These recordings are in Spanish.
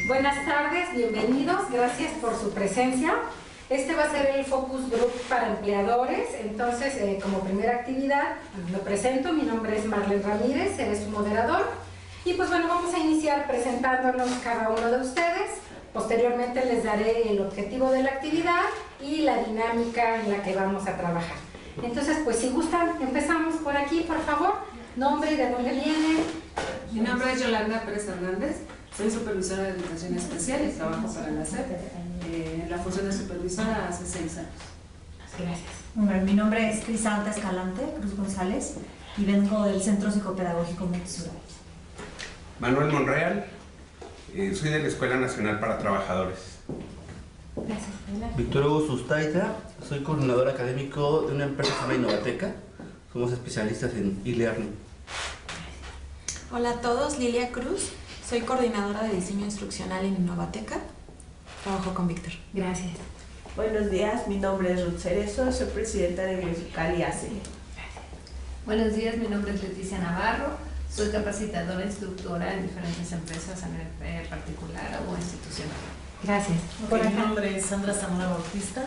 Buenas tardes, bienvenidos, gracias por su presencia. Este va a ser el Focus Group para empleadores. Entonces, como primera actividad, me presento, mi nombre es Marlene Ramírez, seré su moderador. Y pues bueno, vamos a iniciar presentándonos cada uno de ustedes. Posteriormente les daré el objetivo de la actividad y la dinámica en la que vamos a trabajar. Entonces, pues si gustan, empezamos por aquí, por favor. Nombre y de dónde viene. Mi nombre es Yolanda Pérez Hernández. Soy supervisora de educación especial y trabajo para la SEP. La función de supervisora hace 6 años. Gracias. Bueno, mi nombre es Crisanta Escalante Cruz González y vengo del Centro Psicopedagógico Montessori. Manuel Monreal, soy de la Escuela Nacional para Trabajadores. Gracias. Víctor Hugo Sustaita, soy coordinador académico de una empresa que se llama Innovateca. Somos especialistas en e-learning. Hola a todos, Lilia Cruz. Soy coordinadora de diseño instruccional en Innovateca. Trabajo con Víctor. Gracias. Buenos días, mi nombre es Ruth Cerezo, soy presidenta de Biofical y ACE. Buenos días, mi nombre es Leticia Navarro, soy capacitadora e instructora en diferentes empresas a nivel particular o institucional. Gracias. Mi nombre es Sandra Zamora Bautista,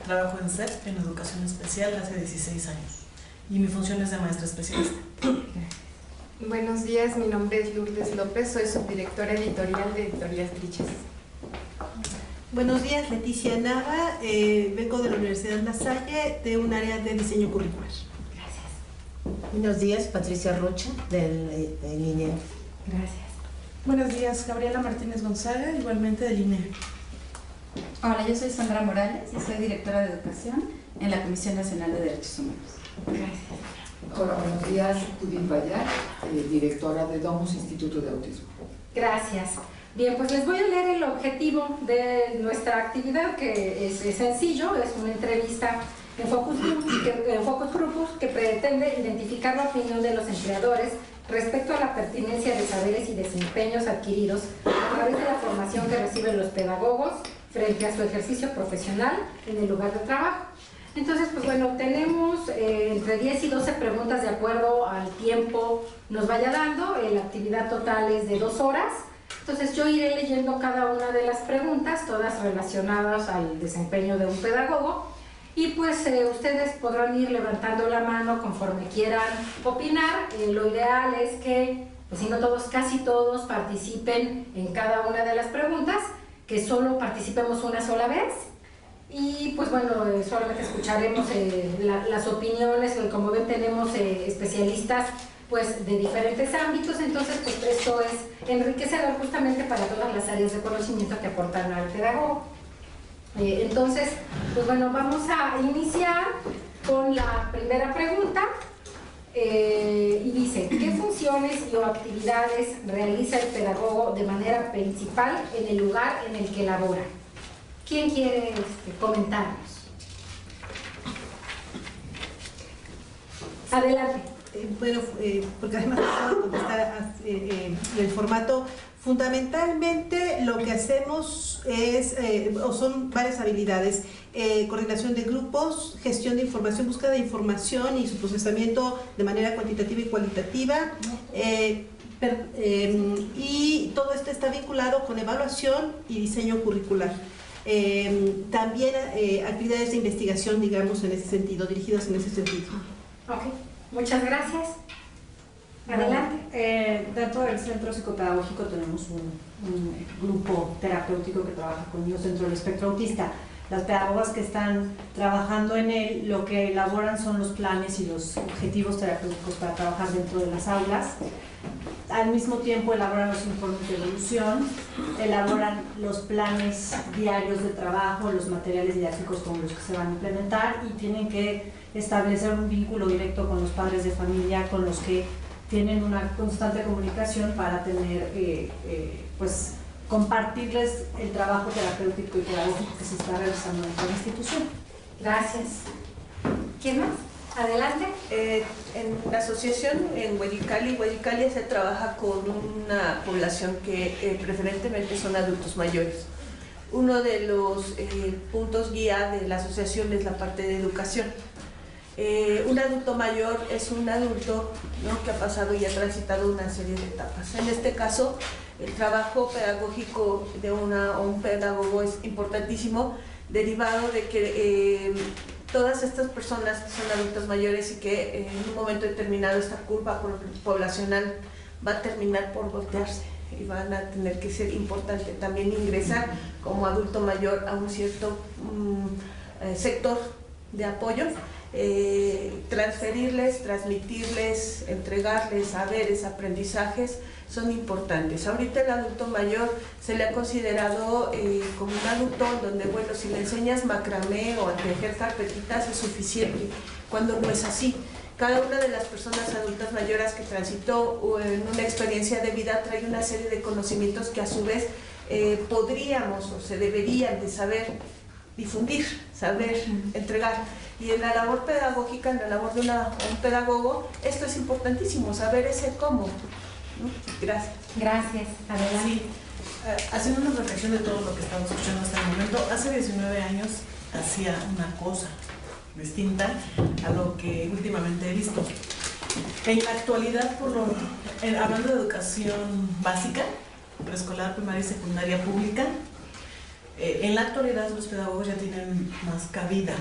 trabajo en CEP, en Educación Especial, hace 16 años y mi función es de maestra especialista. Buenos días, mi nombre es Lourdes López, soy subdirectora editorial de Editorial Triches. Buenos días, Leticia Nava, vengo de la Universidad La Salle, de un área de diseño curricular. Gracias. Buenos días, Patricia Rocha, de INEA. Gracias. Buenos días, Gabriela Martínez Gonzaga, igualmente del INEA. Hola, yo soy Sandra Morales y soy directora de educación en la Comisión Nacional de Derechos Humanos. Gracias. Hola, buenos días, Judith Bayar, directora de Domus Instituto de Autismo. Gracias. Bien, pues les voy a leer el objetivo de nuestra actividad, que es sencillo, es una entrevista en Focus Groups que pretende identificar la opinión de los empleadores respecto a la pertinencia de saberes y desempeños adquiridos a través de la formación que reciben los pedagogos frente a su ejercicio profesional en el lugar de trabajo. Entonces, pues bueno, tenemos entre 10 y 12 preguntas de acuerdo al tiempo nos vaya dando. La actividad total es de 2 horas. Entonces yo iré leyendo cada una de las preguntas, todas relacionadas al desempeño de un pedagogo. Y pues ustedes podrán ir levantando la mano conforme quieran opinar. Lo ideal es que, pues si no todos, casi todos participen en cada una de las preguntas, que solo participemos una sola vez. Y pues bueno, solamente escucharemos las opiniones. Como ven, tenemos especialistas pues de diferentes ámbitos, entonces pues esto es enriquecedor justamente para todas las áreas de conocimiento que aportan al pedagogo. Entonces, pues bueno, vamos a iniciar con la primera pregunta y dice: ¿qué funciones o actividades realiza el pedagogo de manera principal en el lugar en el que labora? ¿Quién quiere comentarnos? Adelante. Bueno, porque además contestar el formato, fundamentalmente lo que hacemos es, o son varias habilidades: coordinación de grupos, gestión de información, búsqueda de información y su procesamiento de manera cuantitativa y cualitativa, y todo esto está vinculado con evaluación y diseño curricular. También actividades de investigación, digamos, en ese sentido, dirigidas en ese sentido. Ok, muchas gracias. Adelante. Dentro del Centro Psicopedagógico tenemos un grupo terapéutico que trabaja con niños dentro del espectro autista. Las pedagogas que están trabajando en él lo que elaboran son los planes y los objetivos terapéuticos para trabajar dentro de las aulas. Al mismo tiempo elaboran los informes de evolución, elaboran los planes diarios de trabajo, los materiales didácticos con los que se van a implementar, y tienen que establecer un vínculo directo con los padres de familia, con los que tienen una constante comunicación para tener, pues, compartirles el trabajo terapéutico y pedagógico que se está realizando en la institución. Gracias. ¿Quién más? Adelante. En la asociación en Hueyicali se trabaja con una población que preferentemente son adultos mayores. Uno de los puntos guía de la asociación es la parte de educación. Un adulto mayor es un adulto, ¿no?, que ha pasado y ha transitado una serie de etapas. En este caso, el trabajo pedagógico de un pedagogo es importantísimo, derivado de que todas estas personas que son adultos mayores y que en un momento determinado esta curva poblacional va a terminar por voltearse y van a tener que ser importante también ingresar como adulto mayor a un cierto sector de apoyo, transferirles, transmitirles, entregarles saberes, aprendizajes son importantes. Ahorita el adulto mayor se le ha considerado como un adulto donde, bueno, si le enseñas macramé o a tejer carpetitas es suficiente, cuando no es así. Cada una de las personas adultas mayores que transitó en una experiencia de vida trae una serie de conocimientos que a su vez podríamos o se deberían de saber difundir, saber entregar. Y en la labor pedagógica, en la labor de un pedagogo, esto es importantísimo, saber ese cómo. Gracias. Gracias. Adelante. Sí. Haciendo una reflexión de todo lo que estamos escuchando hasta el momento, hace 19 años hacía una cosa distinta a lo que últimamente he visto. En la actualidad, hablando de educación básica, preescolar, primaria y secundaria pública, en la actualidad los pedagogos ya tienen más cabida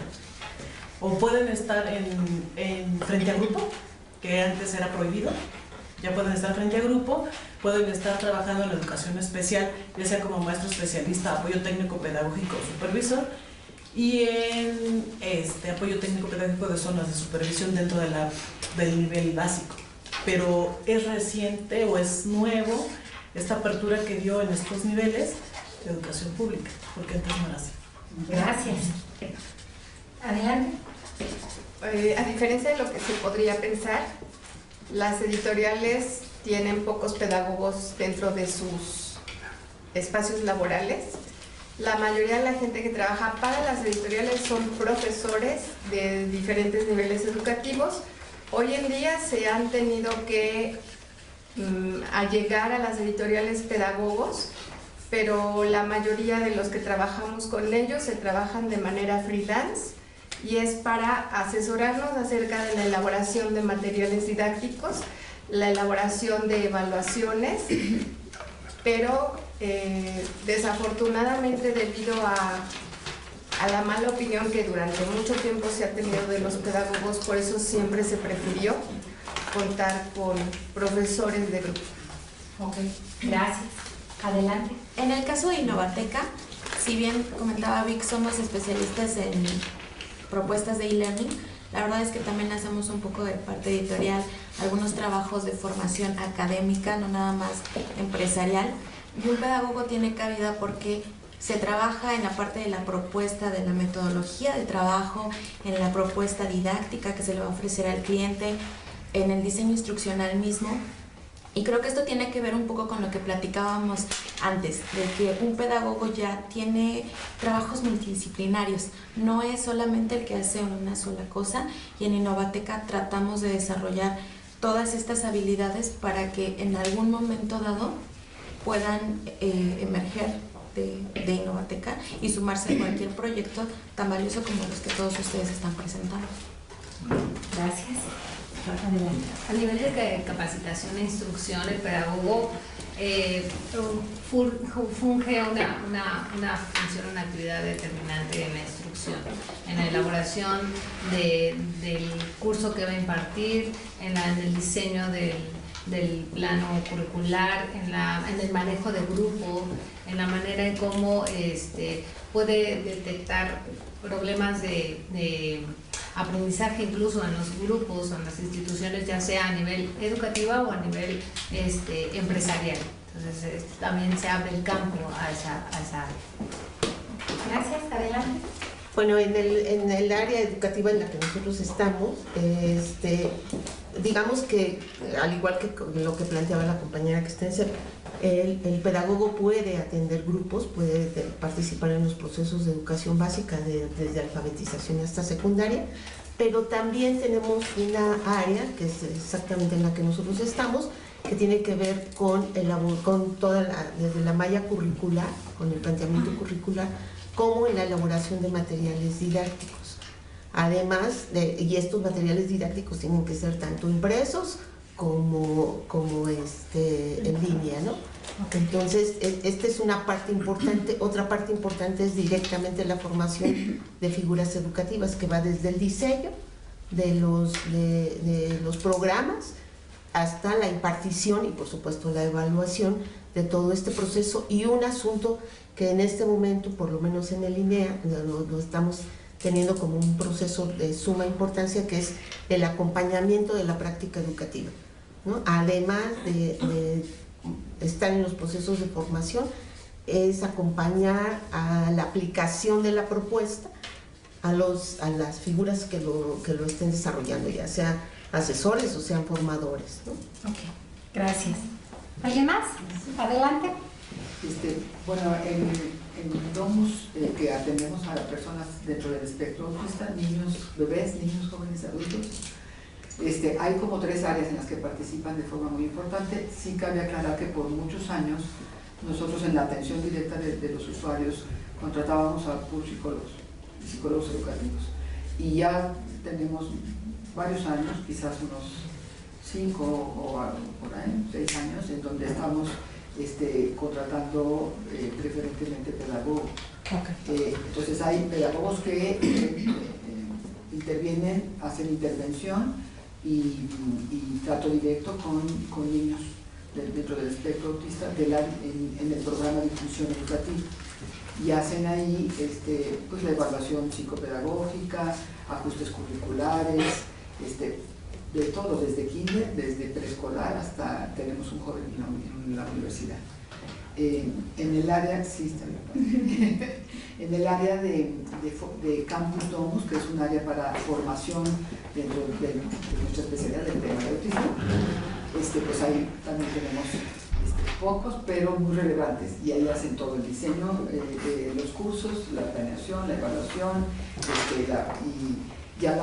o pueden estar en frente a grupo, que antes era prohibido. Ya pueden estar frente a grupo, pueden estar trabajando en educación especial, ya sea como maestro especialista, apoyo técnico pedagógico o supervisor, y en apoyo técnico pedagógico de zonas de supervisión dentro del nivel básico. Pero es reciente o es nuevo esta apertura que dio en estos niveles de educación pública, porque antes no era así. Gracias. Adelante. A diferencia de lo que se podría pensar, las editoriales tienen pocos pedagogos dentro de sus espacios laborales. La mayoría de la gente que trabaja para las editoriales son profesores de diferentes niveles educativos. Hoy en día se han tenido que allegar a las editoriales pedagogos, pero la mayoría de los que trabajamos con ellos se trabajan de manera freelance y es para asesorarnos acerca de la elaboración de materiales didácticos, la elaboración de evaluaciones, pero desafortunadamente debido a la mala opinión que durante mucho tiempo se ha tenido de los pedagogos, por eso siempre se prefirió contar con profesores de grupo. Ok, gracias. Adelante. En el caso de Innovateca, si bien comentaba Vic, somos especialistas en propuestas de e-learning, la verdad es que también hacemos un poco de parte editorial, algunos trabajos de formación académica, no nada más empresarial, y un pedagogo tiene cabida porque se trabaja en la parte de la propuesta de la metodología de trabajo, en la propuesta didáctica que se le va a ofrecer al cliente, en el diseño instruccional mismo. Y creo que esto tiene que ver un poco con lo que platicábamos antes, de que un pedagogo ya tiene trabajos multidisciplinarios, no es solamente el que hace una sola cosa, y en Innovateca tratamos de desarrollar todas estas habilidades para que en algún momento dado puedan emerger de Innovateca y sumarse a cualquier proyecto tan valioso como los que todos ustedes están presentando. Gracias. A nivel de capacitación e instrucción, el pedagogo funge una función, una actividad determinante en la instrucción, en la elaboración del curso que va a impartir, en el diseño del plano curricular, en el manejo de grupo, en la manera en cómo puede detectar problemas de aprendizaje incluso en los grupos o en las instituciones, ya sea a nivel educativo o a nivel empresarial. Entonces también se abre el campo a esa área. Gracias, adelante. Bueno, en el área educativa en la que nosotros estamos, digamos que al igual que lo que planteaba la compañera Crescencio, el pedagogo puede atender grupos, puede participar en los procesos de educación básica desde alfabetización hasta secundaria, pero también tenemos una área, que es exactamente en la que nosotros estamos, que tiene que ver con toda desde la malla curricular, con el planteamiento curricular, como en la elaboración de materiales didácticos. Además, y estos materiales didácticos tienen que ser tanto impresos como en línea, ¿no? Entonces, esta es una parte importante. Otra parte importante es directamente la formación de figuras educativas, que va desde el diseño de los programas hasta la impartición y, por supuesto, la evaluación de todo este proceso. Y un asunto que en este momento, por lo menos en el INEA, lo estamos teniendo como un proceso de suma importancia, que es el acompañamiento de la práctica educativa, ¿no? Además de estar en los procesos de formación, es acompañar a la aplicación de la propuesta a las figuras que lo estén desarrollando, ya sean asesores o sean formadores, ¿no? Ok, gracias. ¿Alguien más? Adelante. Bueno, en Domus, que atendemos a personas dentro del espectro autista, niños, bebés, niños, jóvenes, adultos, hay como 3 áreas en las que participan de forma muy importante. Sí cabe aclarar que por muchos años nosotros en la atención directa de los usuarios contratábamos a puros psicólogos educativos, y ya tenemos varios años, quizás unos 5 o por ahí, 6 años, en donde estamos contratando preferentemente pedagogos. Entonces hay pedagogos que intervienen, hacen intervención y trato directo con niños dentro del espectro autista en el programa de inclusión educativa, y hacen ahí pues la evaluación psicopedagógica, ajustes curriculares, de todo, desde kinder, desde preescolar hasta tenemos un joven en la universidad. En el área, sí, está bien. En el área de Campus Domus, que es un área para formación dentro de nuestra especialidad del tema de autismo, pues ahí también tenemos pocos, pero muy relevantes, y ahí hacen todo el diseño de los cursos, la planeación, la evaluación, y ya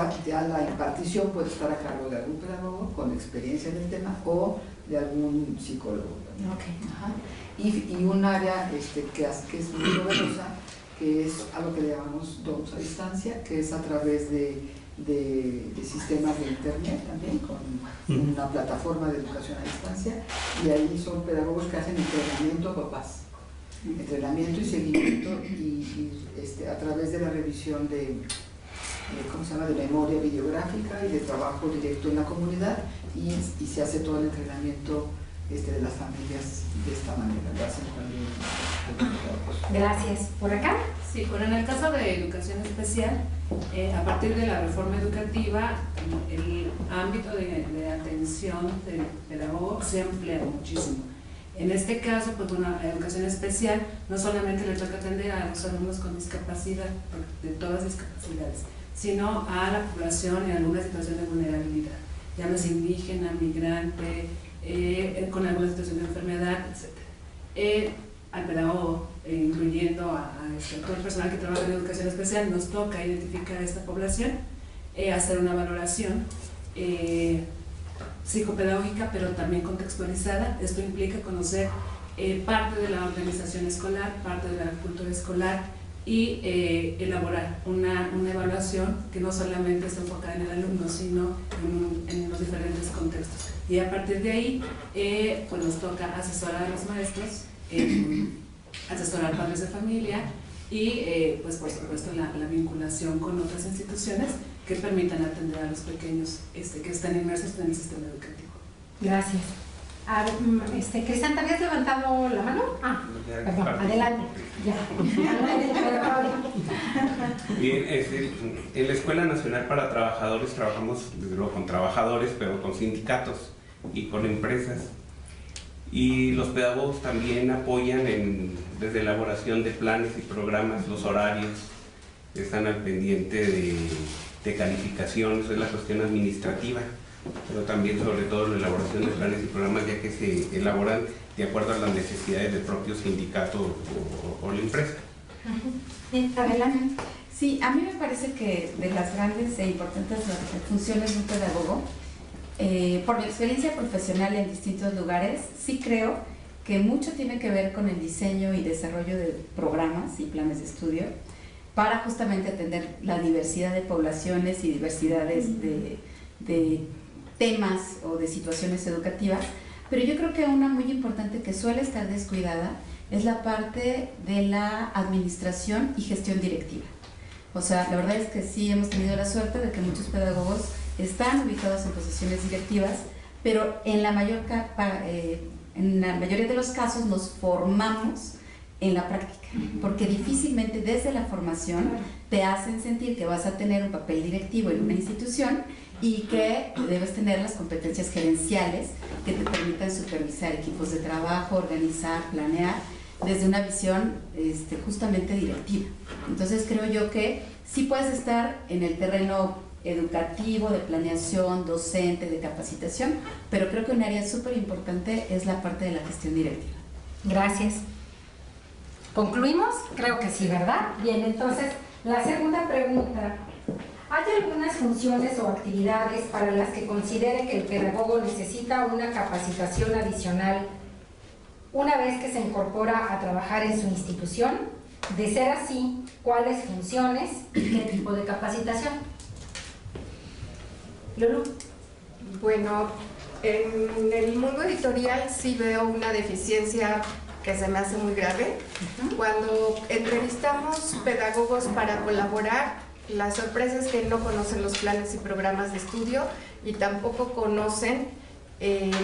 la impartición puede estar a cargo de algún pedagogo con experiencia en el tema o de algún psicólogo también. Okay. Y un área que es muy novedosa, que es algo que le llamamos Domus a distancia, que es a través de sistemas de internet también, con una plataforma de educación a distancia, y ahí son pedagogos que hacen entrenamiento a papás, entrenamiento y seguimiento, y a través de la revisión de memoria videográfica y de trabajo directo en la comunidad, y se hace todo el entrenamiento de las familias de esta manera. Gracias. ¿Por acá? Sí, bueno, en el caso de educación especial, a partir de la reforma educativa, el ámbito de atención del pedagogo se amplía muchísimo. En este caso, pues bueno, la educación especial no solamente le toca atender a los alumnos con discapacidad, de todas discapacidades, sino a la población en alguna situación de vulnerabilidad, llámese indígena, migrante, con alguna situación de enfermedad, etc. Al pedagogo, incluyendo a todo el personal que trabaja en educación especial, nos toca identificar a esta población, hacer una valoración psicopedagógica, pero también contextualizada. Esto implica conocer parte de la organización escolar, parte de la cultura escolar, y elaborar una evaluación que no solamente está enfocada en el alumno, sino en los diferentes contextos. Y a partir de ahí, pues nos toca asesorar a los maestros, asesorar padres de familia y, pues por supuesto, la vinculación con otras instituciones que permitan atender a los pequeños que están inmersos en el sistema educativo. Gracias. Cristian, ¿te habías levantado la mano? Perdón, adelante. Bien, en la Escuela Nacional para Trabajadores trabajamos desde luego con trabajadores, pero con sindicatos y con empresas. Y los pedagogos también apoyan desde elaboración de planes y programas, los horarios, están al pendiente de calificaciones, es la cuestión administrativa, pero también sobre todo la elaboración de planes y programas, ya que se elaboran de acuerdo a las necesidades del propio sindicato o la empresa. Bien, adelante. Sí, a mí me parece que de las grandes e importantes funciones de un pedagogo, por mi experiencia profesional en distintos lugares, sí creo que mucho tiene que ver con el diseño y desarrollo de programas y planes de estudio para justamente atender la diversidad de poblaciones y diversidades de temas o de situaciones educativas. Pero yo creo que una muy importante que suele estar descuidada es la parte de la administración y gestión directiva. O sea, la verdad es que sí hemos tenido la suerte de que muchos pedagogos están ubicados en posiciones directivas, pero en la mayoría de los casos nos formamos en la práctica, porque difícilmente desde la formación te hacen sentir que vas a tener un papel directivo en una institución y que debes tener las competencias gerenciales que te permitan supervisar equipos de trabajo, organizar, planear, desde una visión justamente directiva. Entonces creo yo que sí puedes estar en el terreno educativo, de planeación, docente, de capacitación, pero creo que un área súper importante es la parte de la gestión directiva. Gracias. ¿Concluimos? Creo que sí, ¿verdad? Bien, entonces, la segunda pregunta. ¿Hay algunas funciones o actividades para las que considere que el pedagogo necesita una capacitación adicional una vez que se incorpora a trabajar en su institución? De ser así, ¿cuáles funciones y qué tipo de capacitación? Lulu. Bueno, en el mundo editorial sí veo una deficiencia que se me hace muy grave. Cuando entrevistamos pedagogos para colaborar, la sorpresa es que no conocen los planes y programas de estudio y tampoco conocen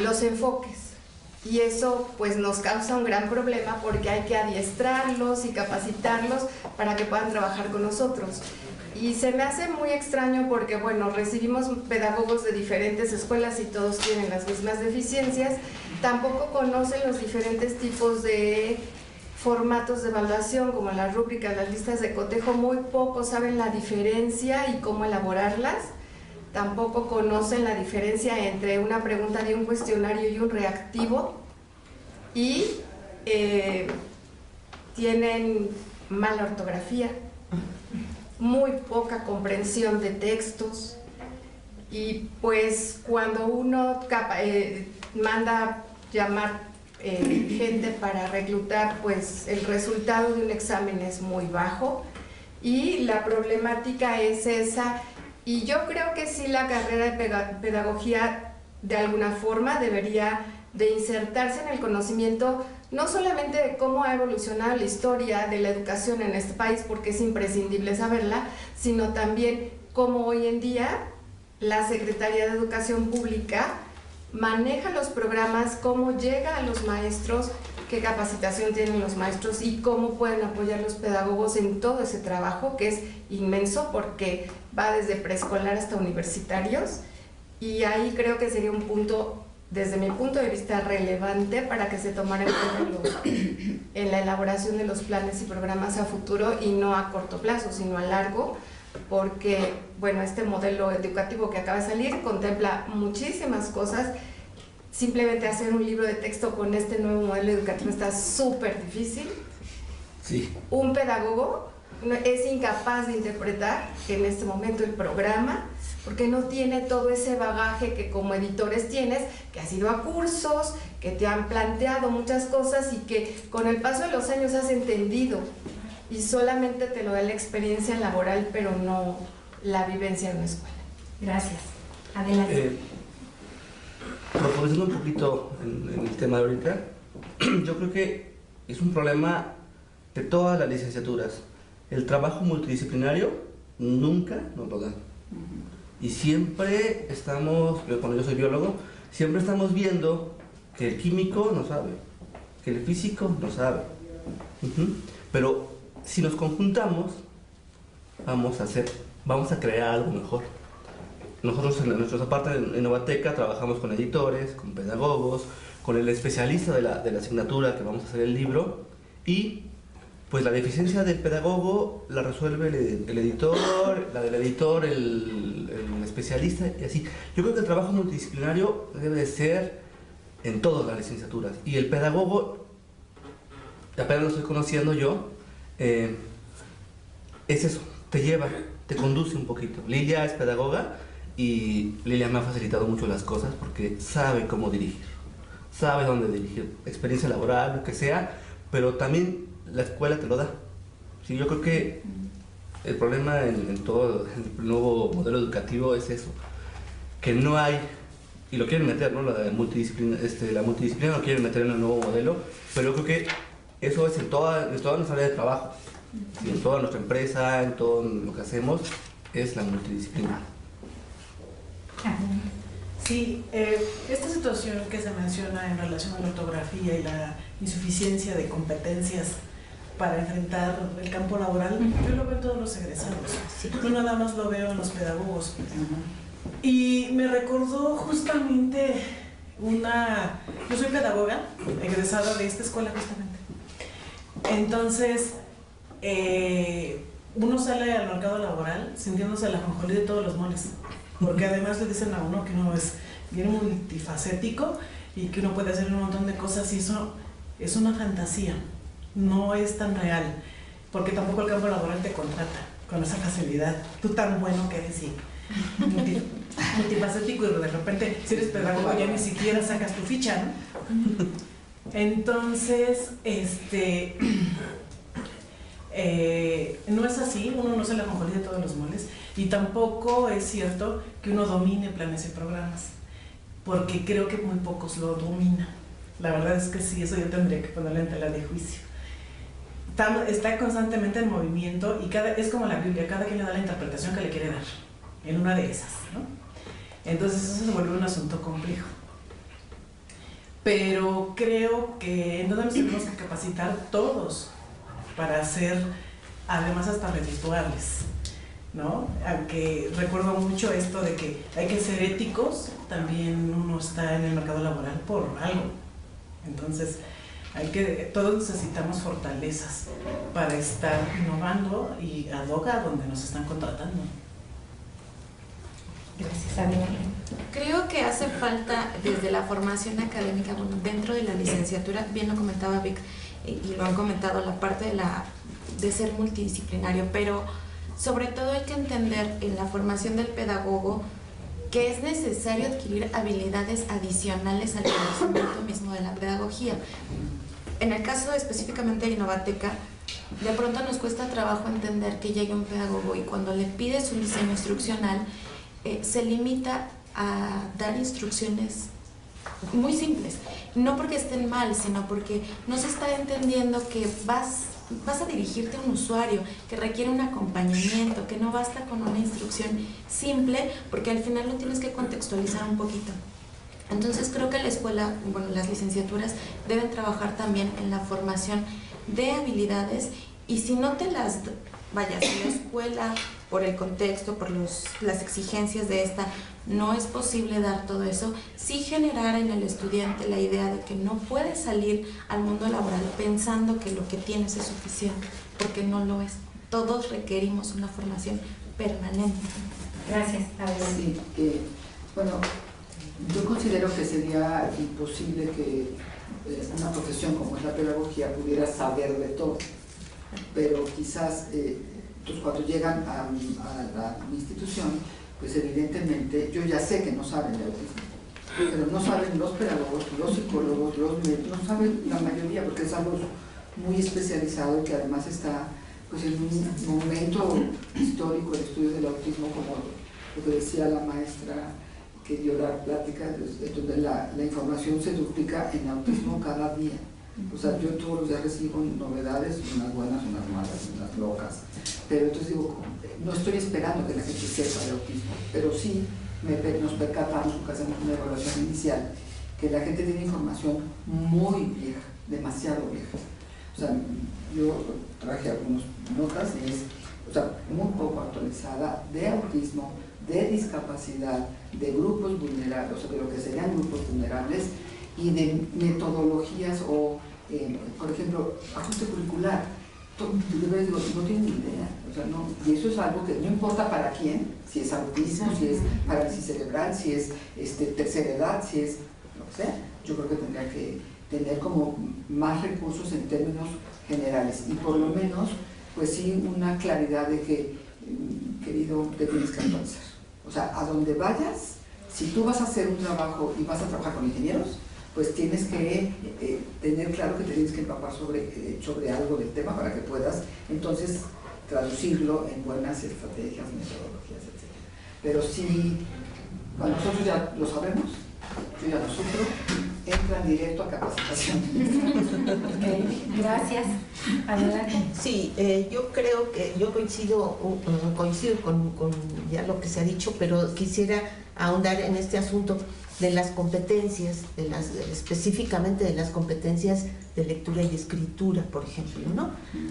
los enfoques. Y eso pues nos causa un gran problema porque hay que adiestrarlos y capacitarlos para que puedan trabajar con nosotros. Y se me hace muy extraño porque, bueno, recibimos pedagogos de diferentes escuelas y todos tienen las mismas deficiencias. Tampoco conocen los diferentes tipos de formatos de evaluación, como las rúbricas, las listas de cotejo. Muy pocos saben la diferencia y cómo elaborarlas. Tampoco conocen la diferencia entre una pregunta de un cuestionario y un reactivo. Y tienen mala ortografía, muy poca comprensión de textos, y pues cuando uno manda llamar gente para reclutar, pues el resultado de un examen es muy bajo y la problemática es esa. Y yo creo que sí, la carrera de pedagogía de alguna forma debería de insertarse en el conocimiento no solamente de cómo ha evolucionado la historia de la educación en este país, porque es imprescindible saberla, sino también cómo hoy en día la Secretaría de Educación Pública maneja los programas, cómo llega a los maestros, qué capacitación tienen los maestros y cómo pueden apoyar los pedagogos en todo ese trabajo, que es inmenso porque va desde preescolar hasta universitarios. Y ahí creo que sería un punto, desde mi punto de vista, relevante para que se tomara en cuenta en la elaboración de los planes y programas a futuro y no a corto plazo, sino a largo, porque, bueno, este modelo educativo que acaba de salir contempla muchísimas cosas. Simplemente hacer un libro de texto con este nuevo modelo educativo está súper difícil. Sí. Un pedagogo es incapaz de interpretar en este momento el programa porque no tiene todo ese bagaje que como editores tienes, que has ido a cursos, que te han planteado muchas cosas y que con el paso de los años has entendido, y solamente te lo da la experiencia laboral, pero no la vivencia en una escuela. Gracias. Adelante. Profundizando un poquito en el tema de ahorita, yo creo que es un problema de todas las licenciaturas. El trabajo multidisciplinario nunca nos lo dan. Y siempre estamos, cuando yo soy biólogo, siempre estamos viendo que el químico no sabe, que el físico no sabe. Pero si nos conjuntamos, vamos a crear algo mejor. Nosotros en nuestra parte en Novateca trabajamos con editores, con pedagogos, con el especialista de la asignatura que vamos a hacer el libro, y pues la deficiencia del pedagogo la resuelve el editor, la del editor, el especialista, y así. Yo creo que el trabajo multidisciplinario debe de ser en todas las licenciaturas, y el pedagogo, apenas lo estoy conociendo yo, es eso, te lleva, te conduce un poquito. Lilia es pedagoga y Lilia me ha facilitado mucho las cosas porque sabe cómo dirigir, sabe dónde dirigir, experiencia laboral, lo que sea, pero también la escuela te lo da. Sí, yo creo que el problema en todo el nuevo modelo educativo es eso, que no hay, y lo quieren meter, ¿no? La multidisciplina lo quieren meter en el nuevo modelo, pero yo creo que eso es en toda nuestra área de trabajo, ¿sí? En toda nuestra empresa, en todo lo que hacemos, es la multidisciplina. Sí, esta situación que se menciona en relación a la ortografía y la insuficiencia de competencias para enfrentar el campo laboral, yo lo veo en todos los egresados, no nada más lo veo en los pedagogos. Y me recordó justamente yo soy pedagoga, egresada de esta escuela justamente. Entonces, uno sale al mercado laboral sintiéndose la ajonjolí de todos los moles, porque además le dicen a uno que uno es bien multifacético y que uno puede hacer un montón de cosas, y eso es una fantasía, no es tan real, porque tampoco el campo laboral te contrata con esa facilidad. Tú tan bueno que eres y multifacético, y de repente si eres pedagogo ya ni siquiera sacas tu ficha, ¿no? Entonces, no es así, uno no se la ajonjolí de todos los moles, y tampoco es cierto que uno domine planes y programas, porque creo que muy pocos lo dominan. La verdad es que sí, eso yo tendría que ponerle en tela de juicio. Está constantemente en movimiento y es como la Biblia, cada quien le da la interpretación que le quiere dar en una de esas, ¿no? Entonces eso se vuelve un asunto complejo. Pero creo que entonces nos tenemos que capacitar todos para ser, además, hasta redituables, ¿no? Aunque recuerdo mucho esto de que hay que ser éticos, también uno está en el mercado laboral por algo. Entonces, todos necesitamos fortalezas para estar innovando y ad hoc a donde nos están contratando. Gracias, Ana. Creo que hace falta desde la formación académica, bueno, dentro de la licenciatura, bien lo comentaba Vic y lo han comentado, la parte de ser multidisciplinario, pero sobre todo hay que entender en la formación del pedagogo que es necesario adquirir habilidades adicionales al conocimiento mismo de la pedagogía. En el caso específicamente de Innovateca, de pronto nos cuesta trabajo entender que llegue un pedagogo y cuando le pides un diseño instruccional, se limita a dar instrucciones muy simples, no porque estén mal, sino porque no se está entendiendo que vas a dirigirte a un usuario, que requiere un acompañamiento, que no basta con una instrucción simple, porque al final lo tienes que contextualizar un poquito. Entonces creo que la escuela, bueno, las licenciaturas deben trabajar también en la formación de habilidades, y si no te las vaya, si la escuela, por el contexto, por las exigencias de esta, no es posible dar todo eso, sí generar en el estudiante la idea de que no puede salir al mundo laboral pensando que lo que tienes es suficiente, porque no lo es. Todos requerimos una formación permanente. Gracias. Sí, bueno, yo considero que sería imposible que una profesión como es la pedagogía pudiera saber de todo, pero quizás cuando llegan a la institución, pues evidentemente yo ya sé que no saben de autismo, pero no saben los pedagogos, los psicólogos, los médicos, no saben la mayoría, porque es algo muy especializado y que además está pues en un momento histórico el estudio del autismo, como lo que decía la maestra que dio la plática, donde la información se duplica en autismo cada día. O sea, yo todos los días recibo novedades, unas buenas, unas malas, unas locas, pero entonces digo, no estoy esperando que la gente sepa de autismo, pero sí nos percatamos, porque hacemos una evaluación inicial, que la gente tiene información muy vieja, demasiado vieja. O sea, yo traje algunas notas y es, o sea, muy poco actualizada de autismo, de discapacidad, de grupos vulnerables, o sea, de lo que serían grupos vulnerables, y de metodologías o, por ejemplo, ajuste curricular. Digo, no tienen ni idea, o sea, no, y eso es algo que no importa para quién, si es autismo, si es parálisis cerebral, si es tercera edad, si es lo que sea. Yo creo que tendría que tener como más recursos en términos generales y por lo menos, pues sí, una claridad de que querido, te tienes que actualizar. O sea, a donde vayas, si tú vas a hacer un trabajo y vas a trabajar con ingenieros, pues tienes que tener claro que te tienes que empapar sobre algo del tema para que puedas entonces traducirlo en buenas estrategias, metodologías, etc. Pero si bueno, nosotros ya lo sabemos, yo ya lo sufro, entran directo a capacitación. Okay, gracias. Adelante. Sí, yo creo que yo coincido con ya lo que se ha dicho, pero quisiera ahondar en este asunto de las competencias, específicamente de las competencias de lectura y escritura, por ejemplo, ¿no?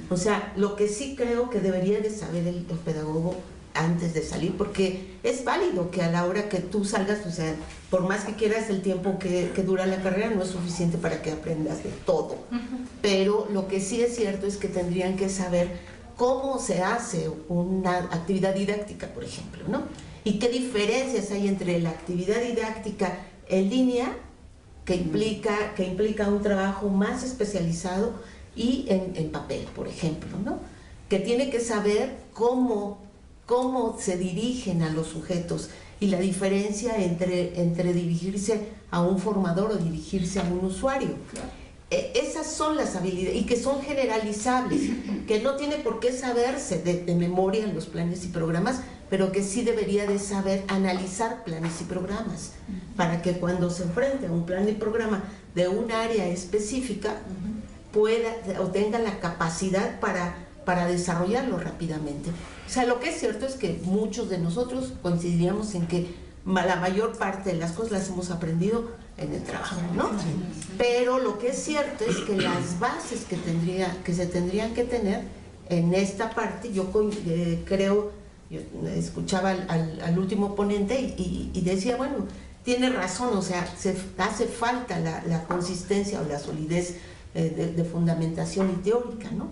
O sea, lo que sí creo que debería de saber el pedagogo antes de salir, porque es válido que a la hora que tú salgas, o sea, por más que quieras el tiempo que dura la carrera, no es suficiente para que aprendas de todo. Pero lo que sí es cierto es que tendrían que saber cómo se hace una actividad didáctica, por ejemplo, ¿no? Y qué diferencias hay entre la actividad didáctica en línea, que implica un trabajo más especializado, y en papel, por ejemplo, ¿no? Que tiene que saber cómo se dirigen a los sujetos y la diferencia entre dirigirse a un formador o dirigirse a un usuario. Esas son las habilidades, y que son generalizables, que no tiene por qué saberse de memoria en los planes y programas, pero que sí debería de saber analizar planes y programas, para que cuando se enfrente a un plan y programa de un área específica, pueda o tenga la capacidad para desarrollarlo rápidamente. O sea, lo que es cierto es que muchos de nosotros coincidiríamos en que la mayor parte de las cosas las hemos aprendido en el trabajo, ¿no? Pero lo que es cierto es que las bases que se tendrían que tener en esta parte, yo creo, yo escuchaba al último ponente y decía, bueno, tiene razón, o sea, hace falta la consistencia o la solidez de fundamentación teórica, ¿no?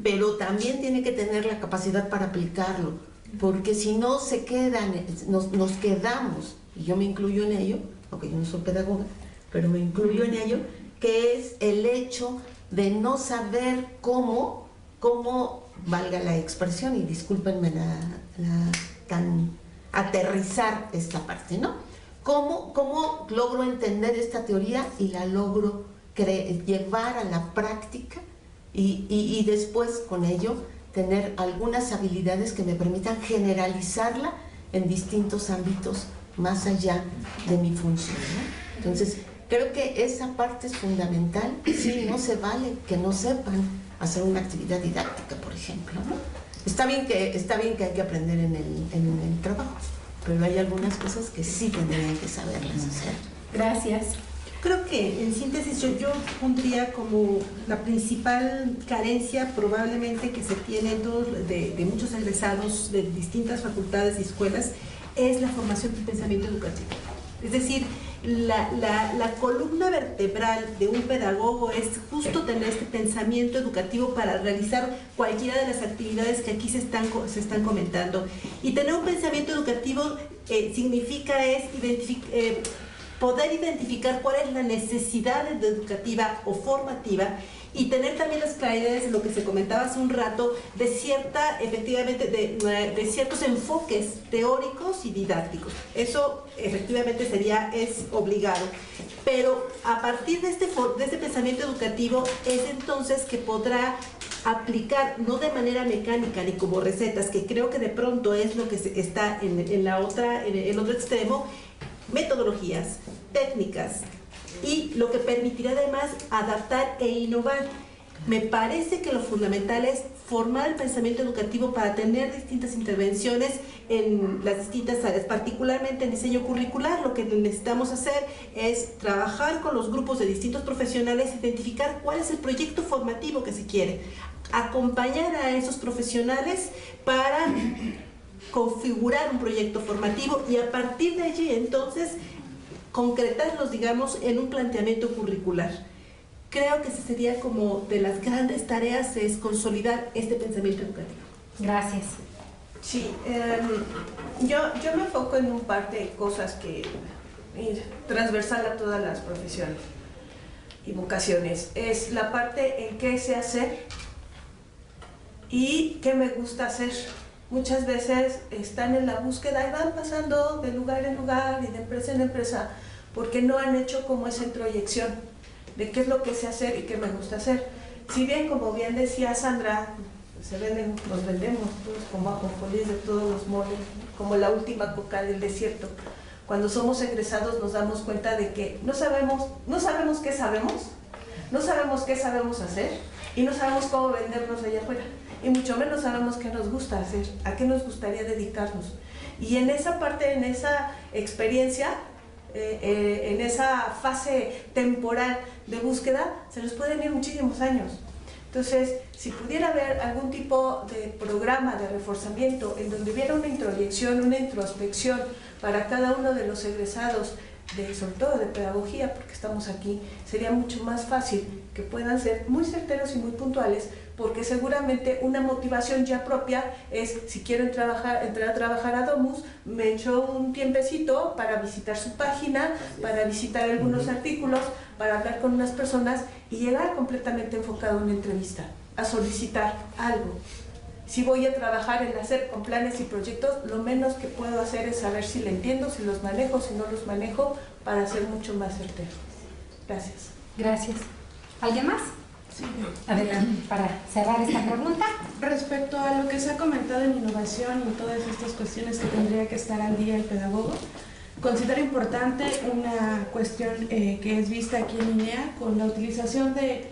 Pero también tiene que tener la capacidad para aplicarlo, porque si no se quedan, nos quedamos, y yo me incluyo en ello, aunque yo no soy pedagoga, pero me incluyo en ello, que es el hecho de no saber cómo valga la expresión, y discúlpenme tan aterrizar esta parte, ¿no? ¿Cómo logro entender esta teoría y la logro llevar a la práctica y después con ello tener algunas habilidades que me permitan generalizarla en distintos ámbitos más allá de mi función, ¿no? Entonces, creo que esa parte es fundamental. Sí, no se vale que no sepan hacer una actividad didáctica, por ejemplo, ¿no? Está bien que hay que aprender en el trabajo, pero hay algunas cosas que sí tendrían que saberlas hacer. Gracias. Creo que en síntesis yo pondría como la principal carencia probablemente que se tiene de muchos egresados de distintas facultades y escuelas es la formación del pensamiento educativo. Es decir, la columna vertebral de un pedagogo es justo tener este pensamiento educativo para realizar cualquiera de las actividades que aquí se están comentando. Y tener un pensamiento educativo significa poder identificar cuál es la necesidad educativa o formativa, y tener también las claridades de lo que se comentaba hace un rato, de ciertos enfoques teóricos y didácticos. Eso efectivamente es obligado. Pero a partir de este pensamiento educativo es entonces que podrá aplicar, no de manera mecánica ni como recetas, que creo que de pronto es lo que está en el otro extremo, metodologías, técnicas, y lo que permitirá además adaptar e innovar. Me parece que lo fundamental es formar el pensamiento educativo para tener distintas intervenciones en las distintas áreas, particularmente en diseño curricular. Lo que necesitamos hacer es trabajar con los grupos de distintos profesionales, identificar cuál es el proyecto formativo que se quiere, acompañar a esos profesionales para configurar un proyecto formativo, y a partir de allí entonces concretarlos, digamos, en un planteamiento curricular. Creo que esa sería como de las grandes tareas, es consolidar este pensamiento educativo. Gracias. Sí, yo me enfoco en un par de cosas que transversal a todas las profesiones y vocaciones. Es la parte en qué sé hacer y qué me gusta hacer, muchas veces están en la búsqueda y van pasando de lugar en lugar y de empresa en empresa porque no han hecho como esa introyección de qué es lo que sé hacer y qué me gusta hacer. Si bien, como bien decía Sandra, nos vendemos todos como ajonjolís de todos los moles, como la última coca del desierto. Cuando somos egresados nos damos cuenta de que no sabemos qué sabemos, no sabemos qué sabemos hacer y no sabemos cómo vendernos allá afuera. Y mucho menos sabemos qué nos gusta hacer, a qué nos gustaría dedicarnos. Y en esa parte, en esa experiencia, en esa fase temporal de búsqueda, se nos pueden ir muchísimos años. Entonces, si pudiera haber algún tipo de programa de reforzamiento en donde hubiera una introyección, una introspección para cada uno de los egresados, sobre todo de pedagogía, porque estamos aquí, sería mucho más fácil que puedan ser muy certeros y muy puntuales, porque seguramente una motivación ya propia es, si quiero entrar a trabajar a Domus, me echo un tiempecito para visitar su página, para visitar algunos artículos, para hablar con unas personas y llegar completamente enfocado a una entrevista, a solicitar algo. Si voy a trabajar en hacer con planes y proyectos, lo menos que puedo hacer es saber si le entiendo, si los manejo, si no los manejo, para ser mucho más certero. Gracias. Gracias. ¿Alguien más? Sí. Adelante, para cerrar esta pregunta. Respecto a lo que se ha comentado en innovación y todas estas cuestiones que tendría que estar al día el pedagogo, considero importante una cuestión que es vista aquí en línea con la utilización de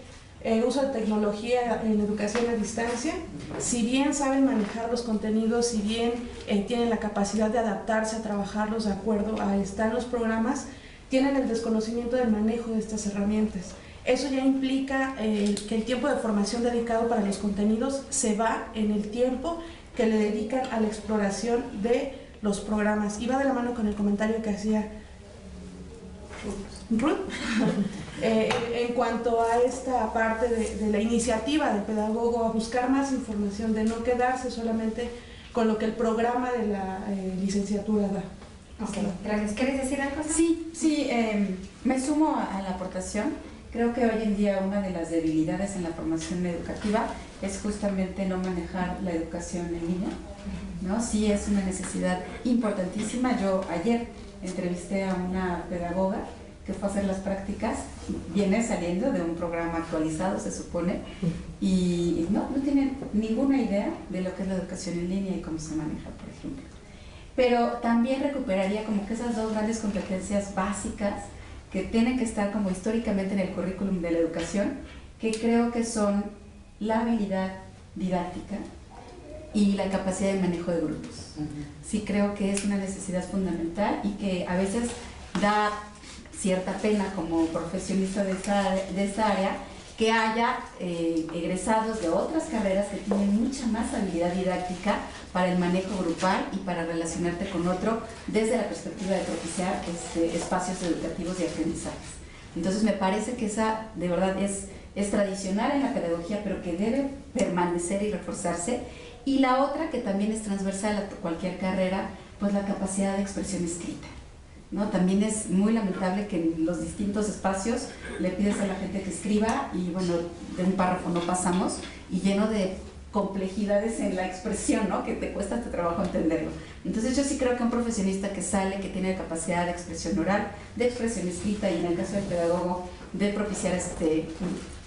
uso de tecnología en educación a distancia. Si bien saben manejar los contenidos, si bien tienen la capacidad de adaptarse a trabajarlos de acuerdo a están los programas, tienen el desconocimiento del manejo de estas herramientas. Eso ya implica que el tiempo de formación dedicado para los contenidos se va en el tiempo que le dedican a la exploración de los programas. Y va de la mano con el comentario que hacía Ruth en cuanto a esta parte de la iniciativa del pedagogo a buscar más información, de no quedarse solamente con lo que el programa de la licenciatura da. Ok, gracias. ¿Quieres decir algo? Sí, me sumo a la aportación. Creo que hoy en día una de las debilidades en la formación educativa es justamente no manejar la educación en línea, ¿no? Sí es una necesidad importantísima. Yo ayer entrevisté a una pedagoga que fue a hacer las prácticas, viene saliendo de un programa actualizado, se supone, y no tiene ninguna idea de lo que es la educación en línea y cómo se maneja, por ejemplo. Pero también recuperaría como que esas dos grandes competencias básicas que tienen que estar como históricamente en el currículum de la educación, que creo que son la habilidad didáctica y la capacidad de manejo de grupos. Sí creo que es una necesidad fundamental y que a veces da cierta pena como profesionista de esta área que haya egresados de otras carreras que tienen mucha más habilidad didáctica para el manejo grupal y para relacionarte con otro desde la perspectiva de propiciar espacios educativos y aprendizajes. Entonces me parece que esa de verdad es tradicional en la pedagogía, pero que debe permanecer y reforzarse. Y la otra, que también es transversal a cualquier carrera, pues la capacidad de expresión escrita, ¿no? También es muy lamentable que en los distintos espacios le pides a la gente que escriba y bueno, de un párrafo no pasamos, y lleno de complejidades en la expresión, ¿no? Que te cuesta tu trabajo entenderlo. Entonces yo sí creo que un profesionista que sale, que tiene capacidad de expresión oral, de expresión escrita y en el caso del pedagogo de propiciar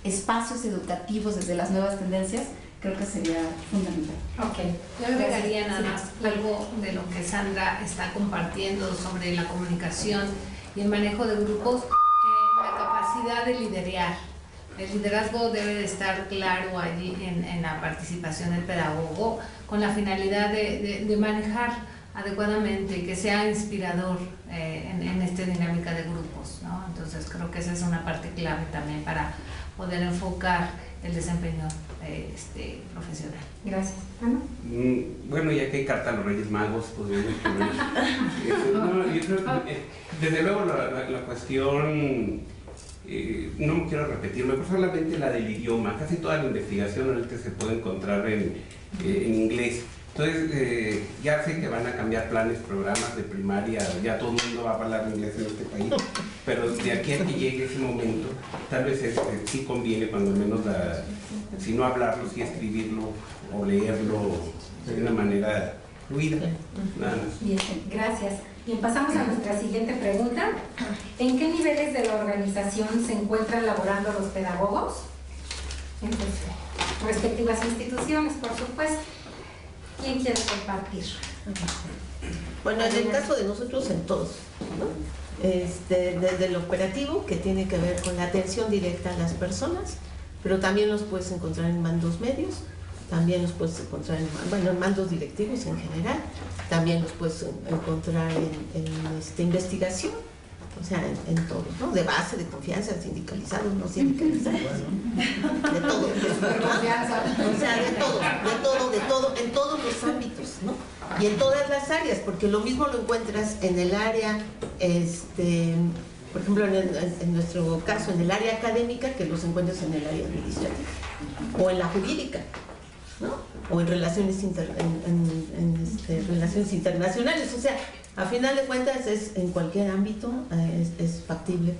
espacios educativos desde las nuevas tendencias, creo que sería fundamental. Ok, yo agregaría nada más algo de lo que Sandra está compartiendo sobre la comunicación y el manejo de grupos, la capacidad de liderar. El liderazgo debe de estar claro allí en la participación del pedagogo con la finalidad de manejar adecuadamente, que sea inspirador en esta dinámica de grupos, ¿no? Entonces creo que esa es una parte clave también para poder enfocar el desempeño profesional. Gracias. ¿Ana? Bueno, ya que hay carta a los Reyes Magos, podríamos poner no, yo creo que, desde luego la cuestión, no me quiero repetirme, pero solamente la del idioma. Casi toda la investigación ahorita se puede encontrar en inglés. Entonces, ya sé que van a cambiar planes, programas de primaria, ya todo el mundo va a hablar inglés en este país, pero de aquí a que llegue ese momento, tal vez sí conviene cuando menos, si no hablarlo, sí escribirlo o leerlo de una manera fluida. Nada más. Bien, gracias. Bien, pasamos a nuestra siguiente pregunta. ¿En qué niveles de la organización se encuentran laborando los pedagogos? En sus respectivas instituciones, por supuesto. ¿Quién quiere compartir? Bueno, en el caso de nosotros, en todos, ¿no? Desde el operativo, que tiene que ver con la atención directa a las personas, pero también los puedes encontrar en mandos medios, también los puedes encontrar en mandos directivos en general, también los puedes encontrar en investigación, o sea, en todo, ¿no? De base, de confianza, sindicalizados, no sindicalizados, ¿no? De todo, o sea, de todo, en todos los ámbitos, ¿no? Y en todas las áreas, porque lo mismo lo encuentras en el área, por ejemplo, en nuestro caso, en el área académica, que los encuentras en el área administrativa, o en la jurídica, ¿no? O en relaciones relaciones internacionales, o sea, a final de cuentas en cualquier ámbito es factible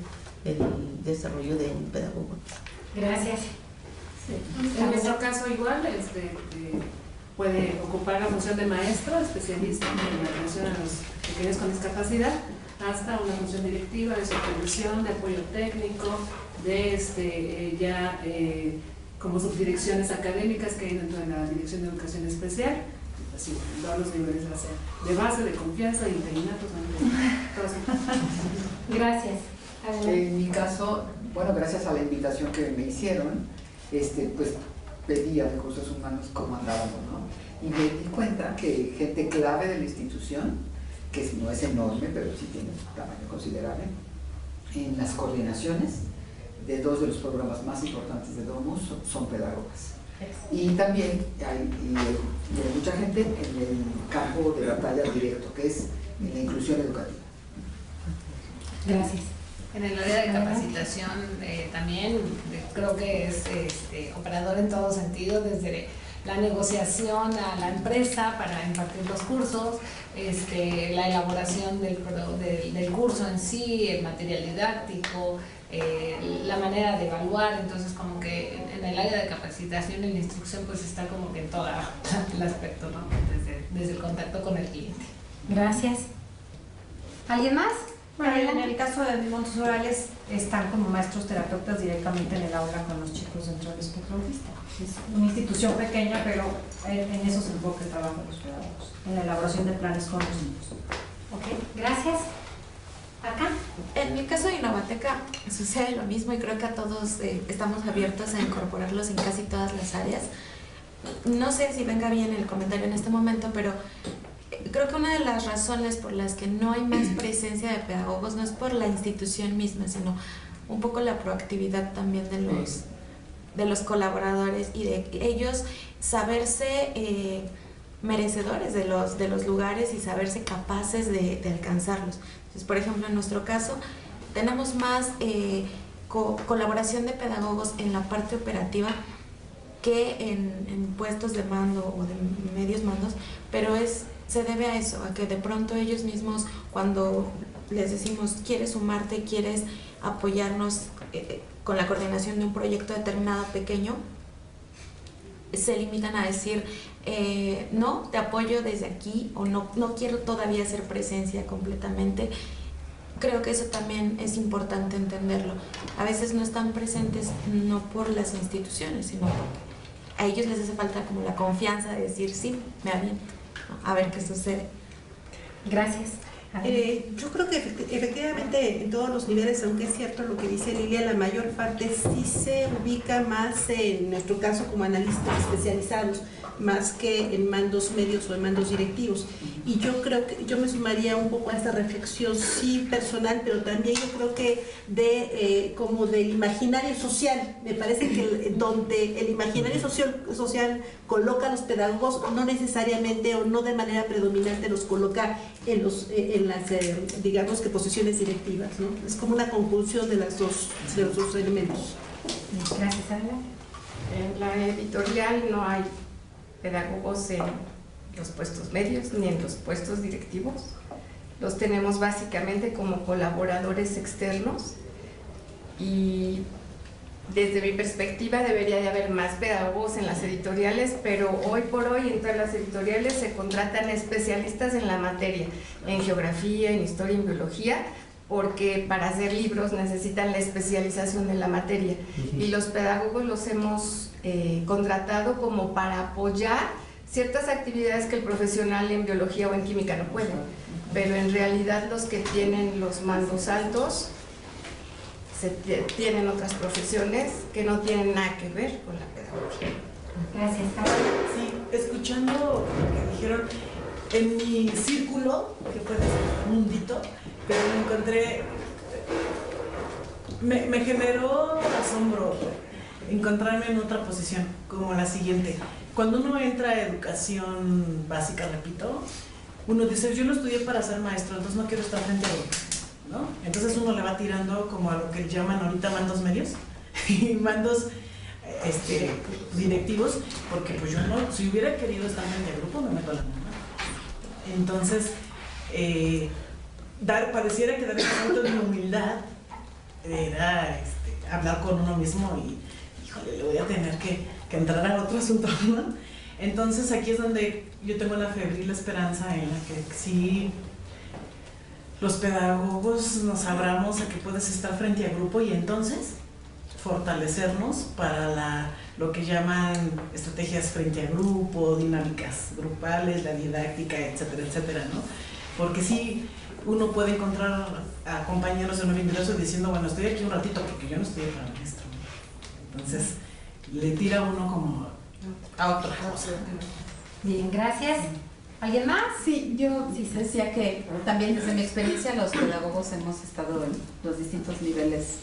el desarrollo de un pedagogo. Gracias. Sí. En nuestro caso igual, puede ocupar la función de maestro, especialista en atención a los pequeños con discapacidad, hasta una función directiva de supervisión, de apoyo técnico, de como subdirecciones académicas que hay dentro de la Dirección de Educación Especial, así, en todos los niveles, de base, de confianza, de interinatos, Gracias. En mi caso, bueno, gracias a la invitación que me hicieron, pues pedía recursos humanos cómo andábamos, ¿no? Y me di cuenta que gente clave de la institución, que no es enorme, pero sí tiene un tamaño considerable, en las coordinaciones de dos de los programas más importantes de Domus son pedagogas. Y también hay mucha gente en el campo de batalla directo, que es en la inclusión educativa. Gracias. En el área de capacitación también creo que es operador en todo sentido, desde la negociación a la empresa para impartir los cursos, la elaboración del curso en sí, el material didáctico, la manera de evaluar. Entonces como que en el área de capacitación y la instrucción pues está como que en todo el aspecto, ¿no? Desde el contacto con el cliente. Gracias. ¿Alguien más? Bueno, en el caso de Montsorales están como maestros terapeutas directamente en el aula con los chicos dentro del espectro autista. Es una institución pequeña, pero en eso se enfoca el trabajo de los pedagogos, en la elaboración de planes con los niños. Ok, gracias. ¿Acá? En mi caso de Innovateca sucede lo mismo y creo que a todos estamos abiertos a incorporarlos en casi todas las áreas. No sé si venga bien el comentario en este momento, pero creo que una de las razones por las que no hay más presencia de pedagogos no es por la institución misma, sino un poco la proactividad también de los colaboradores y de ellos saberse merecedores de los lugares y saberse capaces de alcanzarlos. Entonces, por ejemplo, en nuestro caso tenemos más colaboración de pedagogos en la parte operativa que en puestos de mando o de medios mandos, pero se debe a eso, a que de pronto ellos mismos, cuando les decimos quieres sumarte, quieres apoyarnos con la coordinación de un proyecto determinado pequeño, se limitan a decir no, te apoyo desde aquí, o no quiero todavía hacer presencia completamente. Creo que eso también es importante entenderlo. A veces no están presentes no por las instituciones, sino porque a ellos les hace falta como la confianza de decir sí, me aviento, a ver qué sucede. Gracias. Yo creo que efectivamente en todos los niveles, aunque es cierto lo que dice Lilia, la mayor parte sí se ubica más en nuestro caso como analistas especializados, más que en mandos medios o en mandos directivos. Y yo creo que yo me sumaría un poco a esta reflexión, sí personal, pero también yo creo que como del imaginario social. Me parece que donde el imaginario social coloca a los pedagogos, no necesariamente o no de manera predominante los coloca en las digamos que posiciones directivas, ¿no? Es como una conjunción de los dos elementos. Gracias, Ana. En la editorial no hay pedagogos en los puestos medios ni en los puestos directivos. Los tenemos básicamente como colaboradores externos y Desde mi perspectiva debería de haber más pedagogos en las editoriales, pero hoy por hoy en todas las editoriales se contratan especialistas en la materia, en geografía, en historia, en biología, porque para hacer libros necesitan la especialización de la materia. Y los pedagogos los hemos contratado como para apoyar ciertas actividades que el profesional en biología o en química no puede. Pero en realidad los que tienen los mandos altos tienen otras profesiones que no tienen nada que ver con la pedagogía. Gracias, Sí, escuchando lo que dijeron, en mi círculo, que puede ser un mundito, pero me encontré, me generó asombro encontrarme en otra posición, como la siguiente. Cuando uno entra a educación básica, repito, uno dice, yo no estudié para ser maestro, entonces no quiero estar frente a él, ¿no? Entonces uno le va tirando como a lo que llaman ahorita mandos medios y mandos directivos, porque pues yo no, si hubiera querido estar frente al grupo, me meto a la mano. Entonces, pareciera que dar ese salto de humildad era hablar con uno mismo y, híjole, le voy a tener que entrar a otro asunto, ¿no? Entonces aquí es donde yo tengo la febril esperanza en la que sí los pedagogos nos abramos a que puedes estar frente al grupo y entonces fortalecernos para lo que llaman estrategias frente al grupo, dinámicas grupales, la didáctica, etcétera, etcétera, ¿no? Porque sí, uno puede encontrar a compañeros de nuevo ingreso diciendo, bueno, estoy aquí un ratito porque yo no estoy para maestro. Entonces, le tira uno como a otra cosa. Bien, gracias. ¿Alguien más? Sí, yo decía que también desde mi experiencia los pedagogos hemos estado en los distintos niveles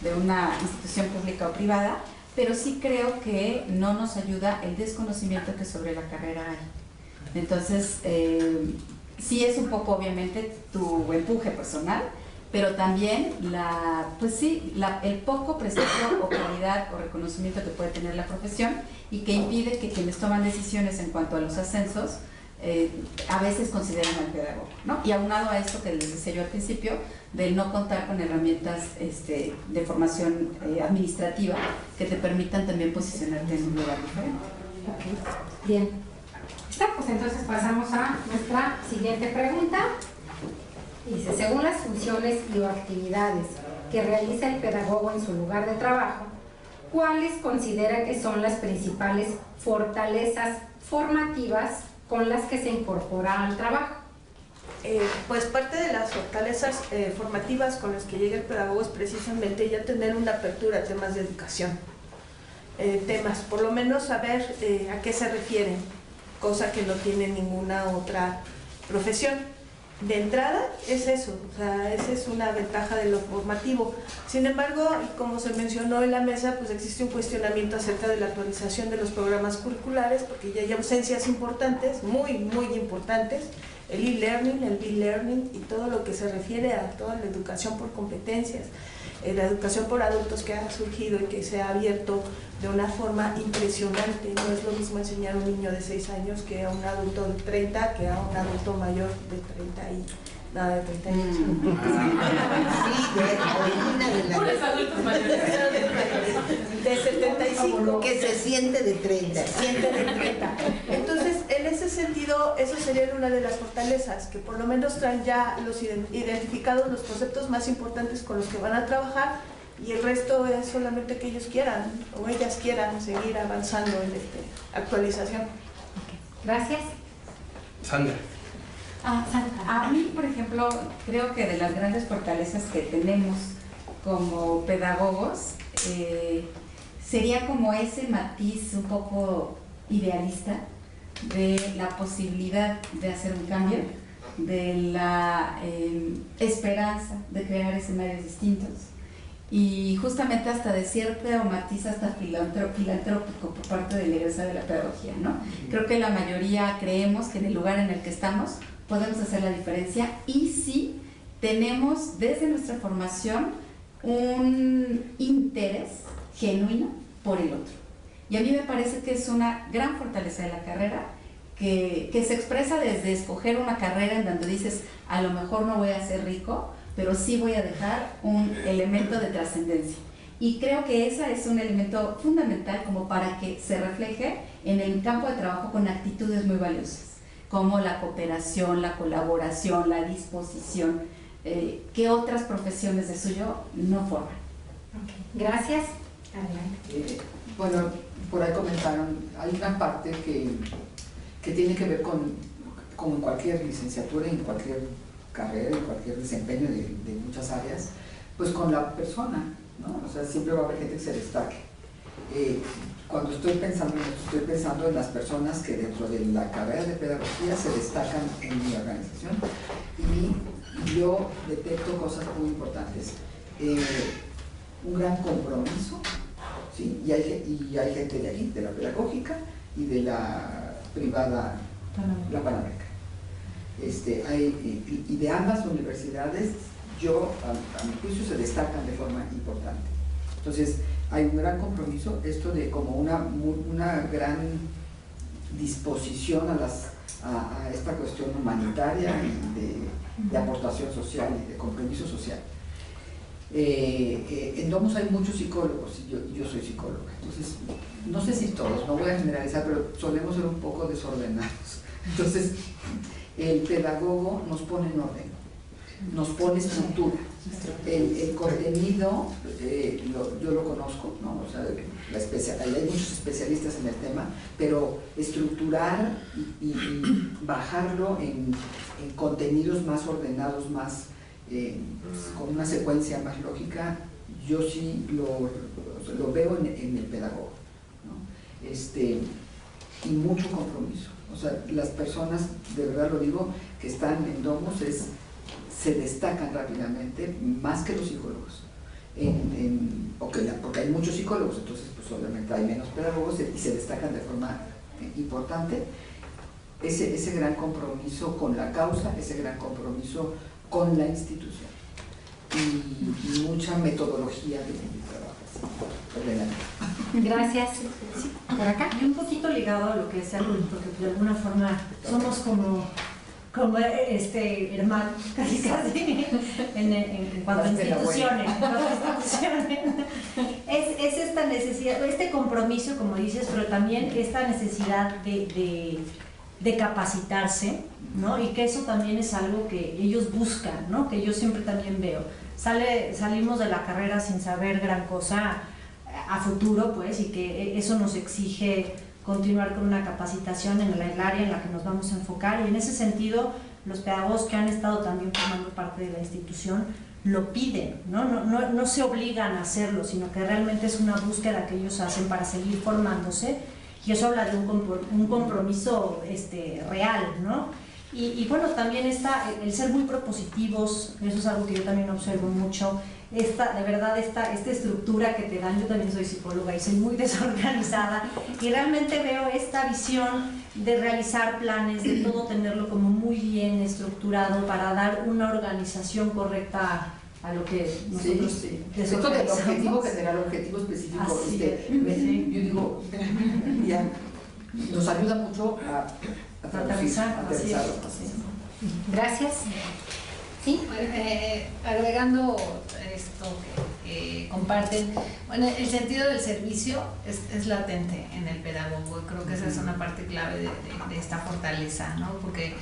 de una institución pública o privada, pero sí creo que no nos ayuda el desconocimiento que sobre la carrera hay. Entonces, sí es un poco obviamente tu empuje personal, pero también el poco prestigio o calidad o reconocimiento que puede tener la profesión y que impide que quienes toman decisiones en cuanto a los ascensos a veces consideran al pedagogo, ¿no? Y aunado a esto que les decía yo al principio, del no contar con herramientas de formación administrativa que te permitan también posicionarte en un lugar diferente. Okay. Bien. Pues entonces pasamos a nuestra siguiente pregunta. Dice, según las funciones y o actividades que realiza el pedagogo en su lugar de trabajo, ¿cuáles considera que son las principales fortalezas formativas con las que se incorpora al trabajo? Pues parte de las fortalezas formativas con las que llega el pedagogo es precisamente ya tener una apertura a temas de educación. Por lo menos saber a qué se refieren, cosa que no tiene ninguna otra profesión. De entrada es eso, o sea, esa es una ventaja de lo formativo. Sin embargo, como se mencionó en la mesa, pues existe un cuestionamiento acerca de la actualización de los programas curriculares, porque ya hay ausencias importantes, muy importantes, el e-learning, el b-learning y todo lo que se refiere a toda la educación por competencias, la educación por adultos que ha surgido y que se ha abierto de una forma impresionante. No es lo mismo enseñar a un niño de 6 años que a un adulto de 30, que a un adulto mayor de 30 y nada de 30 años. Puros adultos mayores. De 75. Que se siente de 30. Entonces, en ese sentido, eso sería una de las fortalezas, que por lo menos traen ya identificados los conceptos más importantes con los que van a trabajar, y el resto es solamente que ellos quieran o ellas quieran seguir avanzando en esta actualización. Okay. Gracias. Sandra. A mí, por ejemplo, creo que de las grandes fortalezas que tenemos como pedagogos sería como ese matiz un poco idealista de la posibilidad de hacer un cambio, de la esperanza de crear escenarios distintos y justamente hasta de cierto matiz hasta filantrópico por parte del egresado de la pedagogía, ¿no? Creo que la mayoría creemos que en el lugar en el que estamos podemos hacer la diferencia y sí tenemos desde nuestra formación un interés genuino por el otro. Y a mí me parece que es una gran fortaleza de la carrera que se expresa desde escoger una carrera en donde dices, a lo mejor no voy a ser rico, pero sí voy a dejar un elemento de trascendencia. Y creo que ese es un elemento fundamental como para que se refleje en el campo de trabajo con actitudes muy valiosas, como la cooperación, la colaboración, la disposición, que otras profesiones de suyo no forman. Gracias. Bueno, por ahí comentaron, hay una parte que tiene que ver con en cualquier licenciatura, en cualquier carrera, en cualquier desempeño de muchas áreas, pues con la persona, ¿no? O sea, siempre va a haber gente que se destaque. Cuando estoy pensando en las personas que dentro de la carrera de pedagogía se destacan en mi organización, y yo detecto cosas muy importantes. Un gran compromiso, ¿sí? Y hay gente de aquí, de la pedagógica y de la privada, la Panamericana. Y de ambas universidades, a mi juicio, se destacan de forma importante. Entonces, hay un gran compromiso, esto de como una gran disposición a esta cuestión humanitaria y de aportación social y de compromiso social. En Domus hay muchos psicólogos y yo soy psicóloga, entonces no sé si todos, no voy a generalizar, pero solemos ser un poco desordenados. Entonces el pedagogo nos pone en orden, nos pone estructura. El contenido yo lo conozco, ¿no? O sea, hay muchos especialistas en el tema, pero estructurar y bajarlo en contenidos más ordenados, más con una secuencia más lógica, yo sí lo veo en el pedagogo, ¿no? Y mucho compromiso. O sea, las personas, de verdad lo digo, que están en Domus se destacan rápidamente, más que los psicólogos. Porque hay muchos psicólogos, entonces pues obviamente hay menos pedagogos y se destacan de forma importante. Ese gran compromiso con la causa, ese gran compromiso con la institución y mucha metodología de trabajo. Gracias. Por acá. Y un poquito ligado a lo que decía Luis, porque de alguna forma somos como hermanos, casi en cuanto a instituciones. Es esta necesidad, este compromiso, como dices, pero también esta necesidad de capacitarse, ¿no? Y que eso también es algo que ellos buscan, ¿no? Que yo siempre también veo. Salimos de la carrera sin saber gran cosa a futuro, pues, y que eso nos exige continuar con una capacitación en el área en la que nos vamos a enfocar, y en ese sentido los pedagogos que han estado también formando parte de la institución lo piden, ¿no? No se obligan a hacerlo, sino que realmente es una búsqueda que ellos hacen para seguir formándose, y eso habla de un compromiso real, ¿no? Y bueno, también está el ser muy propositivos, eso es algo que yo también observo mucho, de verdad esta estructura que te dan. Yo también soy psicóloga y soy muy desorganizada, y realmente veo esta visión de realizar planes, de todo tenerlo como muy bien estructurado para dar una organización correcta a lo que nosotros Esto del objetivo general, objetivo específico, yo digo, ya nos ayuda mucho a aterrizarlo. Gracias. Sí, agregando esto que comparten, bueno, el sentido del servicio es latente en el pedagogo, y creo que esa es una parte clave de esta fortaleza, ¿no? Porque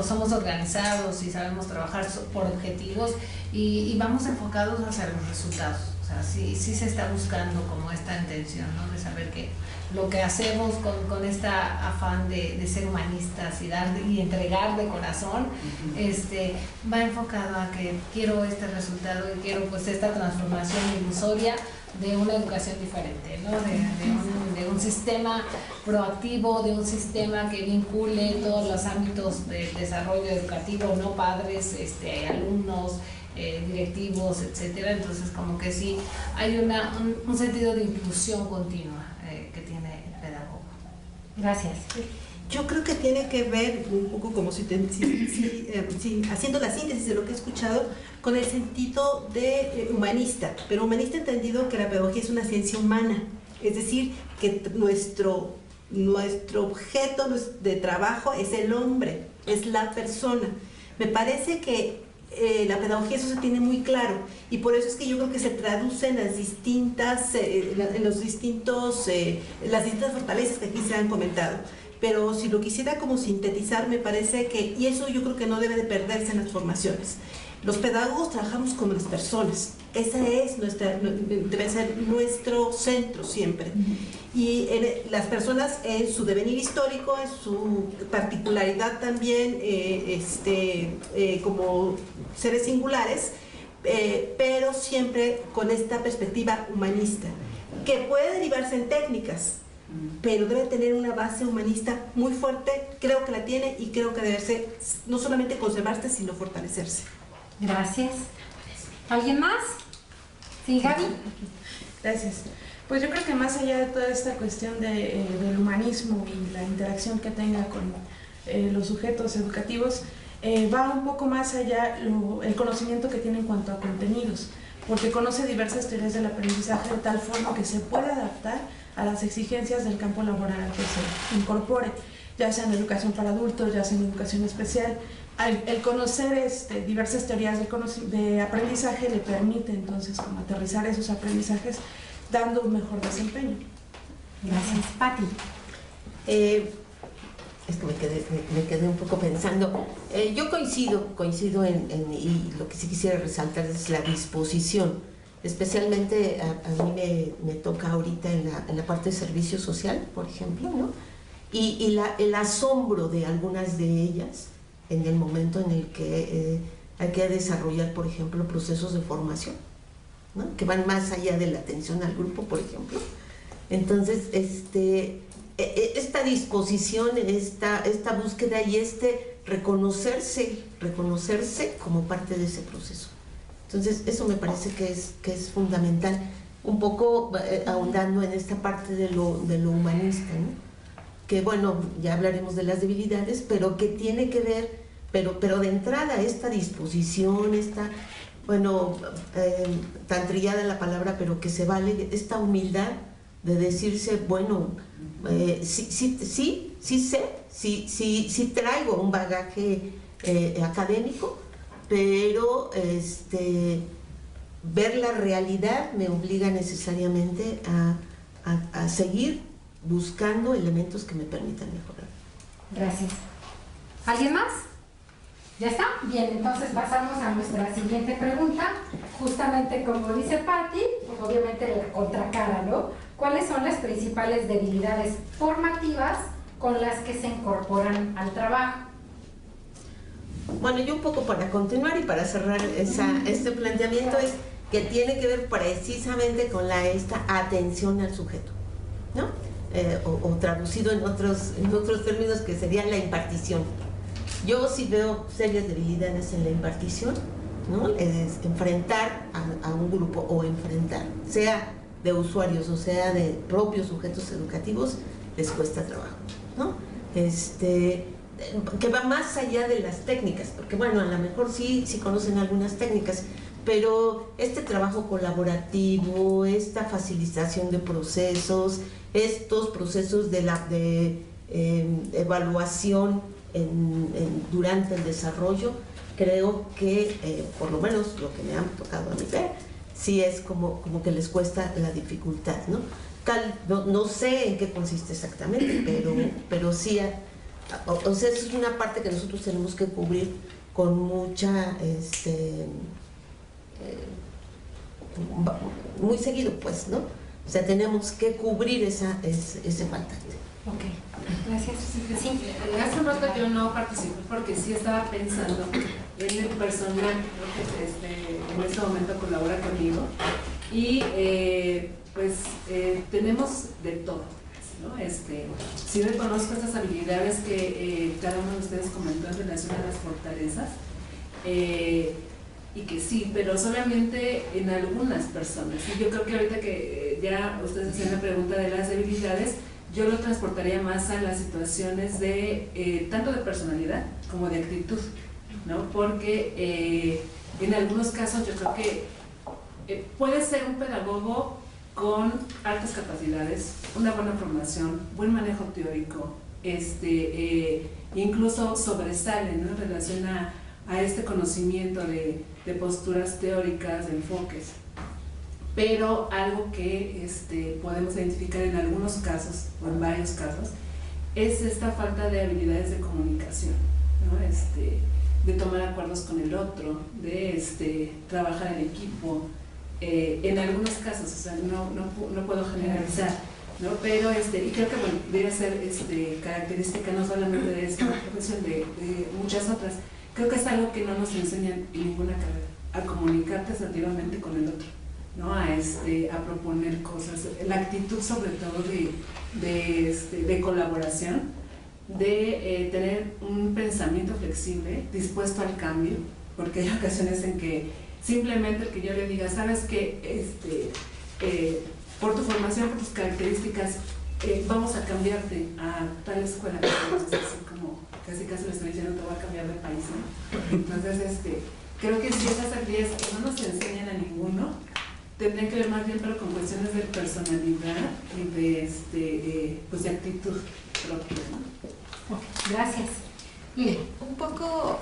somos organizados y sabemos trabajar por objetivos y vamos enfocados hacia los resultados. O sea, sí se está buscando como esta intención, ¿no? De saber que lo que hacemos con este afán de ser humanistas y dar y entregar de corazón, va enfocado a que quiero este resultado y quiero pues esta transformación ilusoria de una educación diferente, ¿no? De un sistema proactivo, de un sistema que vincule todos los ámbitos del desarrollo educativo, no padres, alumnos, directivos, etcétera. Entonces como que sí hay un sentido de inclusión continua que tiene el pedagogo. Gracias. Yo creo que tiene que ver un poco como haciendo la síntesis de lo que he escuchado con el sentido de humanista, pero humanista entendido que la pedagogía es una ciencia humana, es decir, que nuestro objeto de trabajo es el hombre, es la persona. Me parece que la pedagogía eso se tiene muy claro, y por eso es que yo creo que se traduce en las distintas, las distintas fortalezas que aquí se han comentado. Pero si lo quisiera como sintetizar, me parece que, y eso yo creo que no debe de perderse en las formaciones, los pedagogos trabajamos con las personas, esa es debe ser nuestro centro siempre. Y las personas en su devenir histórico, en su particularidad también, como seres singulares, pero siempre con esta perspectiva humanista, que puede derivarse en técnicas, pero debe tener una base humanista muy fuerte. Creo que la tiene y creo que debe ser no solamente conservarse, sino fortalecerse. Gracias. ¿Alguien más? Sí, Gaby. Gracias. Pues yo creo que más allá de toda esta cuestión del humanismo y la interacción que tenga con los sujetos educativos, va un poco más allá el conocimiento que tiene en cuanto a contenidos, porque conoce diversas teorías del aprendizaje de tal forma que se puede adaptar a las exigencias del campo laboral al que se incorpore, ya sea en educación para adultos, ya sea en educación especial. El conocer diversas teorías de aprendizaje le permite entonces como aterrizar esos aprendizajes dando un mejor desempeño. Gracias. Pati. Es que me quedé un poco pensando. Yo coincido y lo que sí quisiera resaltar es la disposición. Especialmente a mí me toca ahorita en la parte de servicio social, por ejemplo, ¿no? Y el asombro de algunas de ellas en el momento en el que hay que desarrollar, por ejemplo, procesos de formación, ¿no? Que van más allá de la atención al grupo, por ejemplo. Entonces, esta disposición, esta búsqueda y reconocerse como parte de ese proceso. Entonces, eso me parece que es fundamental, un poco ahondando en esta parte de lo humanista, ¿no? Que bueno, ya hablaremos de las debilidades, pero que tiene que ver, pero de entrada esta disposición, tan trillada la palabra, pero que se vale, esta humildad de decirse, bueno, sí traigo un bagaje académico, pero ver la realidad me obliga necesariamente a seguir buscando elementos que me permitan mejorar. Gracias. ¿Alguien más? ¿Ya está? Bien, entonces pasamos a nuestra siguiente pregunta. Justamente como dice Patti, pues obviamente la contracara, ¿no? ¿Cuáles son las principales debilidades formativas con las que se incorporan al trabajo? Bueno, yo un poco para continuar y para cerrar este planteamiento es que tiene que ver precisamente con esta atención al sujeto, ¿no? O traducido en otros términos que sería la impartición. Yo sí veo serias debilidades en la impartición, ¿no? Es enfrentar a un grupo o sea de usuarios o sea de propios sujetos educativos, les cuesta trabajo, ¿no? Que va más allá de las técnicas, porque bueno, a lo mejor sí conocen algunas técnicas, pero este trabajo colaborativo, esta facilitación de procesos, estos procesos de evaluación durante el desarrollo, creo que por lo menos lo que me han tocado a mí ver, sí es como que les cuesta la dificultad, ¿no? No sé en qué consiste exactamente, pero sí, o sea, es una parte que nosotros tenemos que cubrir con mucha, muy seguido, pues, ¿no? O sea, tenemos que cubrir ese faltante. Ok, gracias. Sí. Hace un rato yo no participé porque sí estaba pensando en el personal, ¿no? Que en este momento colabora conmigo y tenemos de todo, ¿no? Sí reconozco estas habilidades que cada uno de ustedes comentó en relación a las fortalezas, y que sí, pero solamente en algunas personas. Y yo creo que ahorita que ya ustedes hacían la pregunta de las debilidades, yo lo transportaría más a las situaciones de tanto de personalidad como de actitud, ¿no? Porque en algunos casos yo creo que puede ser un pedagogo con altas capacidades, una buena formación, buen manejo teórico, incluso sobresale, ¿no? En relación a a este conocimiento de posturas teóricas, de enfoques. Pero algo que podemos identificar en algunos casos, o en varios casos, es esta falta de habilidades de comunicación, ¿no? De tomar acuerdos con el otro, de trabajar en equipo, en algunos casos, o sea, no puedo generalizar, ¿no? Pero y creo que bueno, debe ser característica no solamente de esta profesión, de muchas otras. Creo que es algo que no nos enseñan en ninguna carrera, a comunicarte asertivamente con el otro, ¿no? A proponer cosas, la actitud sobre todo de colaboración, de tener un pensamiento flexible, dispuesto al cambio, porque hay ocasiones en que simplemente el que yo le diga, sabes que por tu formación, por tus características, vamos a cambiarte a tal escuela, entonces, así como casi le estoy diciendo, te voy a cambiar de país, ¿no? Entonces, creo que si esas habilidades que no nos enseñan a ninguno, tendrían que ver más bien pero con cuestiones de personalidad y de actitud propia, ¿no? Gracias. Mire, un poco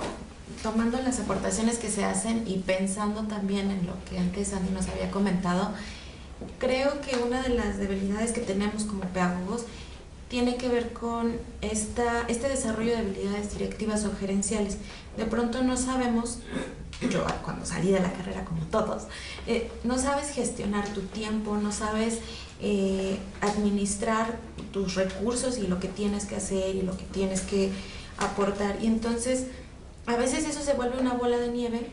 tomando las aportaciones que se hacen y pensando también en lo que antes Andy nos había comentado, creo que una de las debilidades que tenemos como pedagogos tiene que ver con este desarrollo de habilidades directivas o gerenciales. De pronto no sabemos, yo cuando salí de la carrera como todos, no sabes gestionar tu tiempo, no sabes administrar tus recursos y lo que tienes que hacer y lo que tienes que aportar. Y entonces a veces eso se vuelve una bola de nieve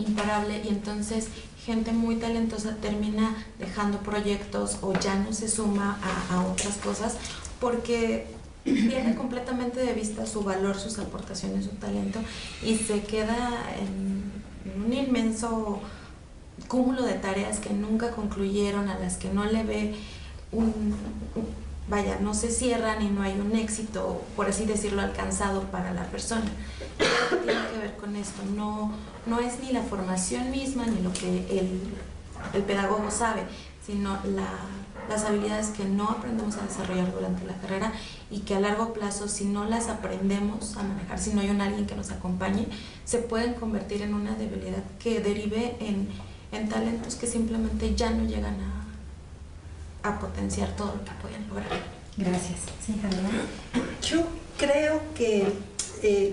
imparable y entonces gente muy talentosa termina dejando proyectos o ya no se suma a otras cosas porque pierde completamente de vista su valor, sus aportaciones, su talento y se queda en un inmenso cúmulo de tareas que nunca concluyeron, a las que no le ve no se cierran y no hay un éxito, por así decirlo, alcanzado para la persona. Creo que tiene que ver con esto, no es ni la formación misma ni lo que el pedagogo sabe, sino las habilidades que no aprendemos a desarrollar durante la carrera y que a largo plazo, si no las aprendemos a manejar, si no hay alguien que nos acompañe, se pueden convertir en una debilidad que derive en talentos que simplemente ya no llegan a potenciar todo lo que pueden lograr. Gracias. Sí, Javier. Yo creo que,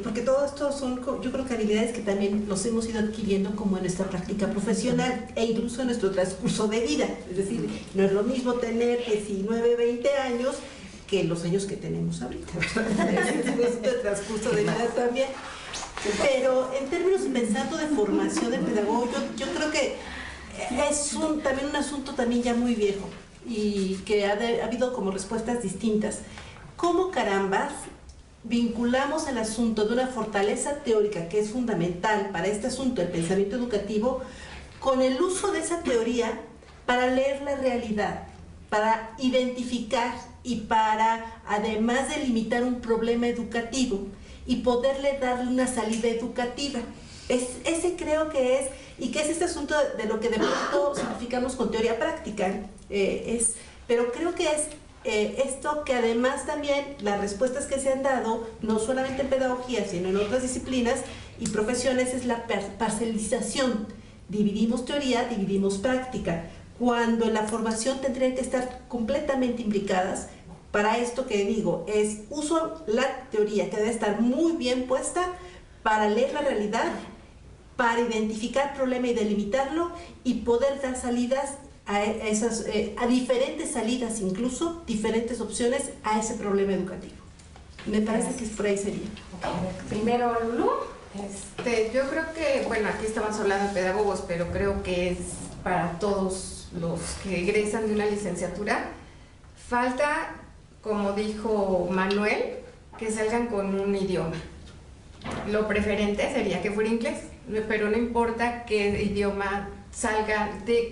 porque todo esto son, yo creo que habilidades que también los hemos ido adquiriendo como en nuestra práctica profesional e incluso en nuestro transcurso de vida. Es decir, no es lo mismo tener 19, 20 años que los años que tenemos ahorita. Es un transcurso de vida también. Pero en términos pensando de formación del pedagogo, yo creo que es también un asunto también ya muy viejo y que ha habido como respuestas distintas. ¿Cómo carambas vinculamos el asunto de una fortaleza teórica que es fundamental para este asunto del pensamiento educativo con el uso de esa teoría para leer la realidad, para identificar y para, además de limitar un problema educativo y poderle darle una salida educativa? Ese creo que es, y que es este asunto de lo que de pronto simplificamos con teoría práctica, pero creo que es esto que además también las respuestas que se han dado, no solamente en pedagogía, sino en otras disciplinas y profesiones, es la parcelización. Dividimos teoría, dividimos práctica, cuando en la formación tendrían que estar completamente imbricadas. Para esto que digo, uso la teoría que debe estar muy bien puesta para leer la realidad, para identificar el problema y delimitarlo y poder dar salidas a diferentes salidas, incluso diferentes opciones a ese problema educativo. Me parece que por ahí sería. Primero, Lulú. Yo creo que, bueno, aquí estamos hablando de pedagogos, pero creo que es para todos los que egresan de una licenciatura. Falta, como dijo Manuel, que salgan con un idioma. Lo preferente sería que fuera inglés, pero no importa qué idioma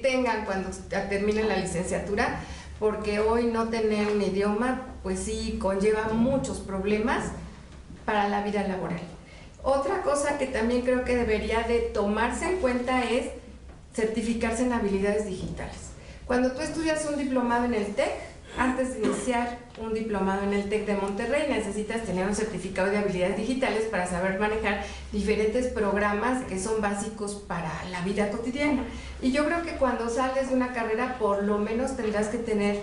tengan cuando terminen la licenciatura, porque hoy no tener un idioma pues sí conlleva muchos problemas para la vida laboral. Otra cosa que también creo que debería de tomarse en cuenta es certificarse en habilidades digitales. Cuando tú estudias un diplomado en el TEC, antes de iniciar un diplomado en el TEC de Monterrey necesitas tener un certificado de habilidades digitales para saber manejar diferentes programas que son básicos para la vida cotidiana. Y yo creo que cuando sales de una carrera por lo menos tendrás que tener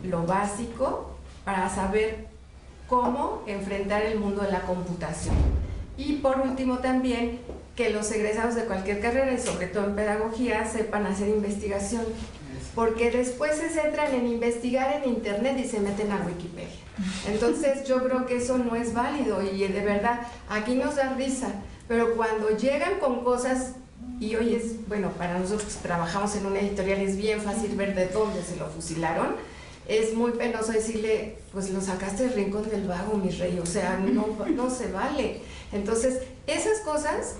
lo básico para saber cómo enfrentar el mundo de la computación. Y por último también que los egresados de cualquier carrera y sobre todo en pedagogía sepan hacer investigación, porque después se centran en investigar en internet y se meten a Wikipedia. Entonces yo creo que eso no es válido y de verdad aquí nos da risa, pero cuando llegan con cosas y hoy es, bueno, para nosotros que trabajamos en una editorial es bien fácil ver de dónde se lo fusilaron, es muy penoso decirle, pues lo sacaste del rincón del vago, mi rey, o sea, no se vale. Entonces esas cosas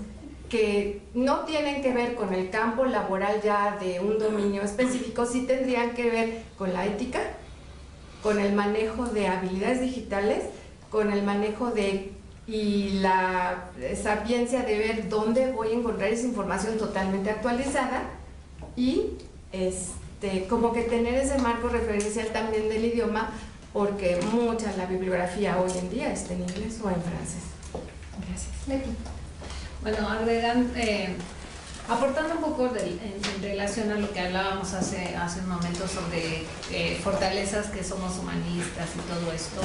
que no tienen que ver con el campo laboral ya de un dominio específico, sí tendrían que ver con la ética, con el manejo de habilidades digitales, con el manejo de y la sapiencia de ver dónde voy a encontrar esa información totalmente actualizada y como que tener ese marco referencial también del idioma, porque mucha la bibliografía hoy en día está en inglés o en francés. Gracias. Bueno, aportando un poco en relación a lo que hablábamos hace un momento sobre fortalezas que somos humanistas y todo esto,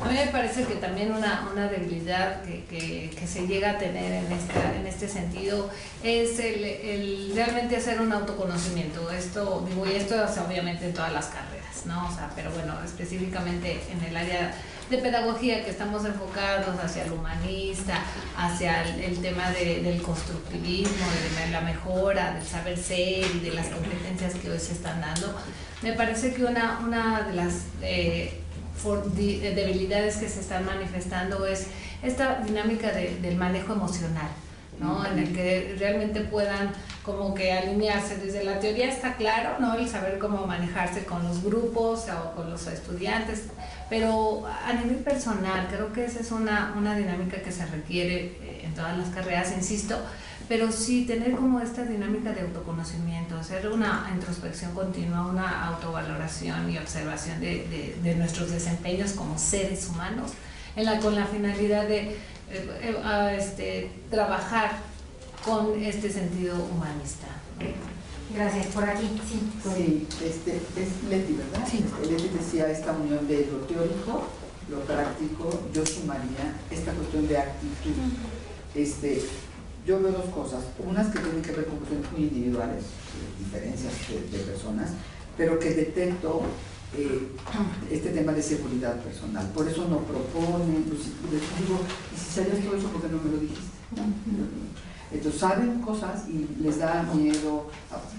a mí me parece que también una debilidad que se llega a tener en este sentido es el realmente hacer un autoconocimiento. Esto es obviamente en todas las carreras, ¿no? O sea, pero bueno, específicamente en el área de pedagogía, que estamos enfocados hacia el humanista, hacia el tema del constructivismo, de la mejora, del saber ser y de las competencias que hoy se están dando. Me parece que una de las debilidades que se están manifestando es esta dinámica del manejo emocional, ¿no? En el que realmente puedan como que alinearse. Desde la teoría está claro, ¿no? El saber cómo manejarse con los grupos o con los estudiantes, pero a nivel personal creo que esa es una dinámica que se requiere en todas las carreras, insisto, pero sí tener como esta dinámica de autoconocimiento, hacer una introspección continua, una autovaloración y observación de nuestros desempeños como seres humanos, con la finalidad de trabajar con este sentido humanista. Gracias, por aquí, sí. Sí, es Leti, ¿verdad? Sí. Leti decía esta unión de lo teórico, lo práctico, yo sumaría esta cuestión de actitud. Yo veo dos cosas, unas que tienen que ver con cuestiones muy individuales, diferencias de personas, pero que detecto este tema de seguridad personal. Por eso no proponen, pues, digo, y si sabías todo eso, ¿por qué no me lo dijiste? Entonces saben cosas y les da miedo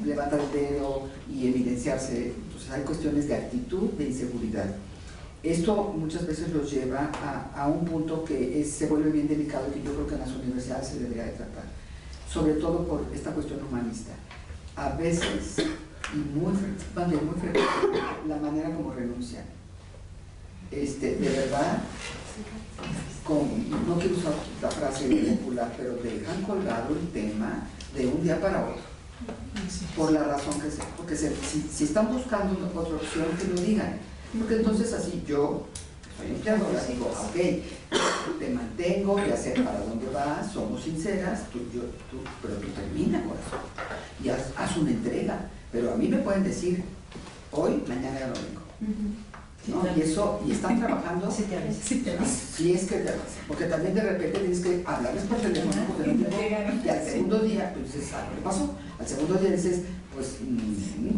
levantar el dedo y evidenciarse. Entonces hay cuestiones de actitud, de inseguridad. Esto muchas veces los lleva a un punto que se vuelve bien delicado y que yo creo que en las universidades se debería de tratar, sobre todo por esta cuestión humanista. A veces, y muy frecuente, la manera como renuncian. De verdad, no quiero usar la frase popular, pero dejan colgado el tema de un día para otro, por la razón que sea, porque si están buscando otra opción, que lo digan, porque entonces así yo soy empleadora, digo, ok, te mantengo, ya sé para dónde vas, somos sinceras, pero tú termina, corazón, y haz una entrega, pero a mí me pueden decir, hoy, mañana ya no vengo. ¿No? Y están trabajando si es que te avisan, porque también de repente tienes que hablarles por teléfono, y al segundo día tú dices, ¿qué pasó? Al segundo día dices, pues,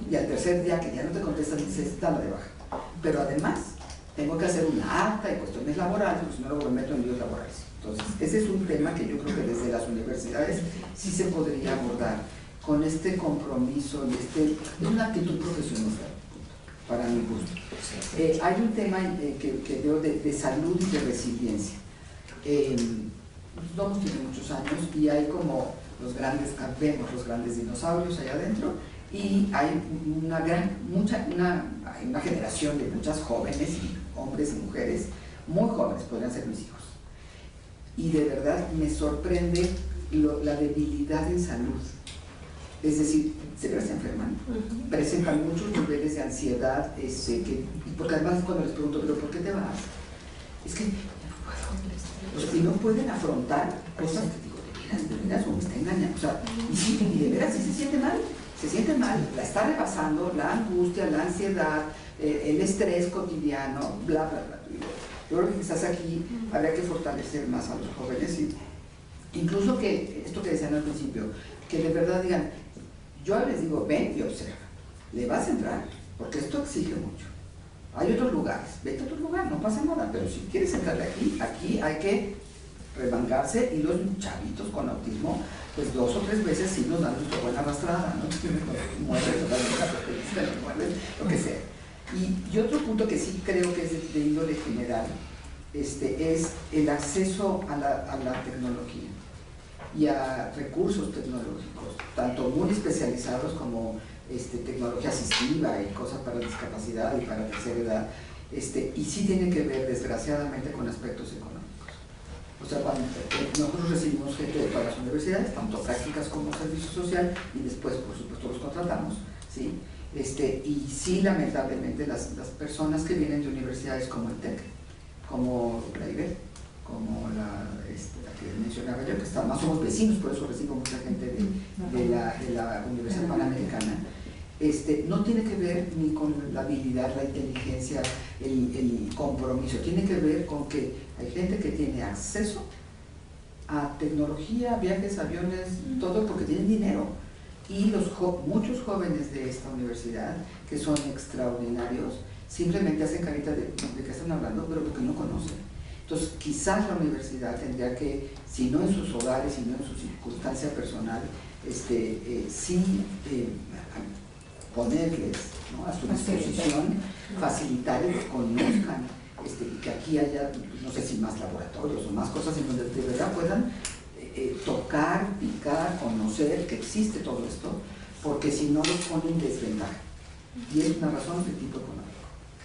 y al tercer día que ya no te contestan dices, dale de baja. Pero además tengo que hacer una acta y cuestiones laborales, pues si no luego me meto en líos laborales. Entonces ese es un tema que yo creo que desde las universidades sí se podría abordar con este compromiso y es una actitud profesionista para mi gusto. Hay un tema que veo de salud y de resiliencia. Nosotros tiene muchos años y hay como vemos los grandes dinosaurios allá adentro y hay una generación de muchas jóvenes, hombres y mujeres, muy jóvenes, podrían ser mis hijos. Y de verdad me sorprende la debilidad en salud. Es decir, se enferman, presentan muchos niveles de ansiedad, porque además cuando les pregunto, ¿pero por qué te vas? Es que ya no puedo. Y no pueden afrontar cosas que digo, de veras, o me está engañando. O sea, y de veras sí se siente mal, la está rebasando la angustia, la ansiedad, el estrés cotidiano, bla, bla, bla. Yo creo que quizás aquí habría que fortalecer más a los jóvenes, y incluso que, esto que decían al principio, que de verdad digan, yo les digo, ven y observa, le vas a entrar, porque esto exige mucho. Hay otros lugares, vete a otro lugar, no pasa nada, pero si quieres entrarle aquí hay que remangarse, y los chavitos con autismo, pues 2 o 3 veces sí nos dan nuestra buena arrastrada, ¿no? Muerden, lo que sea. Y otro punto que sí creo que es de índole general, es el acceso a la tecnología y a recursos tecnológicos, tanto muy especializados como tecnología asistiva y cosas para discapacidad y para tercera edad, y sí tiene que ver desgraciadamente con aspectos económicos. O sea, cuando nosotros recibimos gente de todas las universidades, tanto prácticas como servicio social, y después, por supuesto, los contratamos, ¿sí? Y sí, lamentablemente, las personas que vienen de universidades como el TEC, como la IBE, como la que mencionaba yo, que más somos vecinos, por eso recibo mucha gente de la Universidad Panamericana, no tiene que ver ni con la habilidad, la inteligencia, el compromiso, tiene que ver con que hay gente que tiene acceso a tecnología, viajes, aviones, todo porque tienen dinero. Y muchos jóvenes de esta universidad, que son extraordinarios, simplemente hacen carita de qué están hablando, pero porque no conocen. Entonces, quizás la universidad tendría que, si no en sus hogares, si no en su circunstancia personal, ponerles, ¿no?, a su disposición, facilitar que conozcan, que aquí haya, no sé si más laboratorios o más cosas en donde de verdad puedan tocar, picar, conocer que existe todo esto, porque si no los ponen en desventaja. Y es una razón de tipo económico.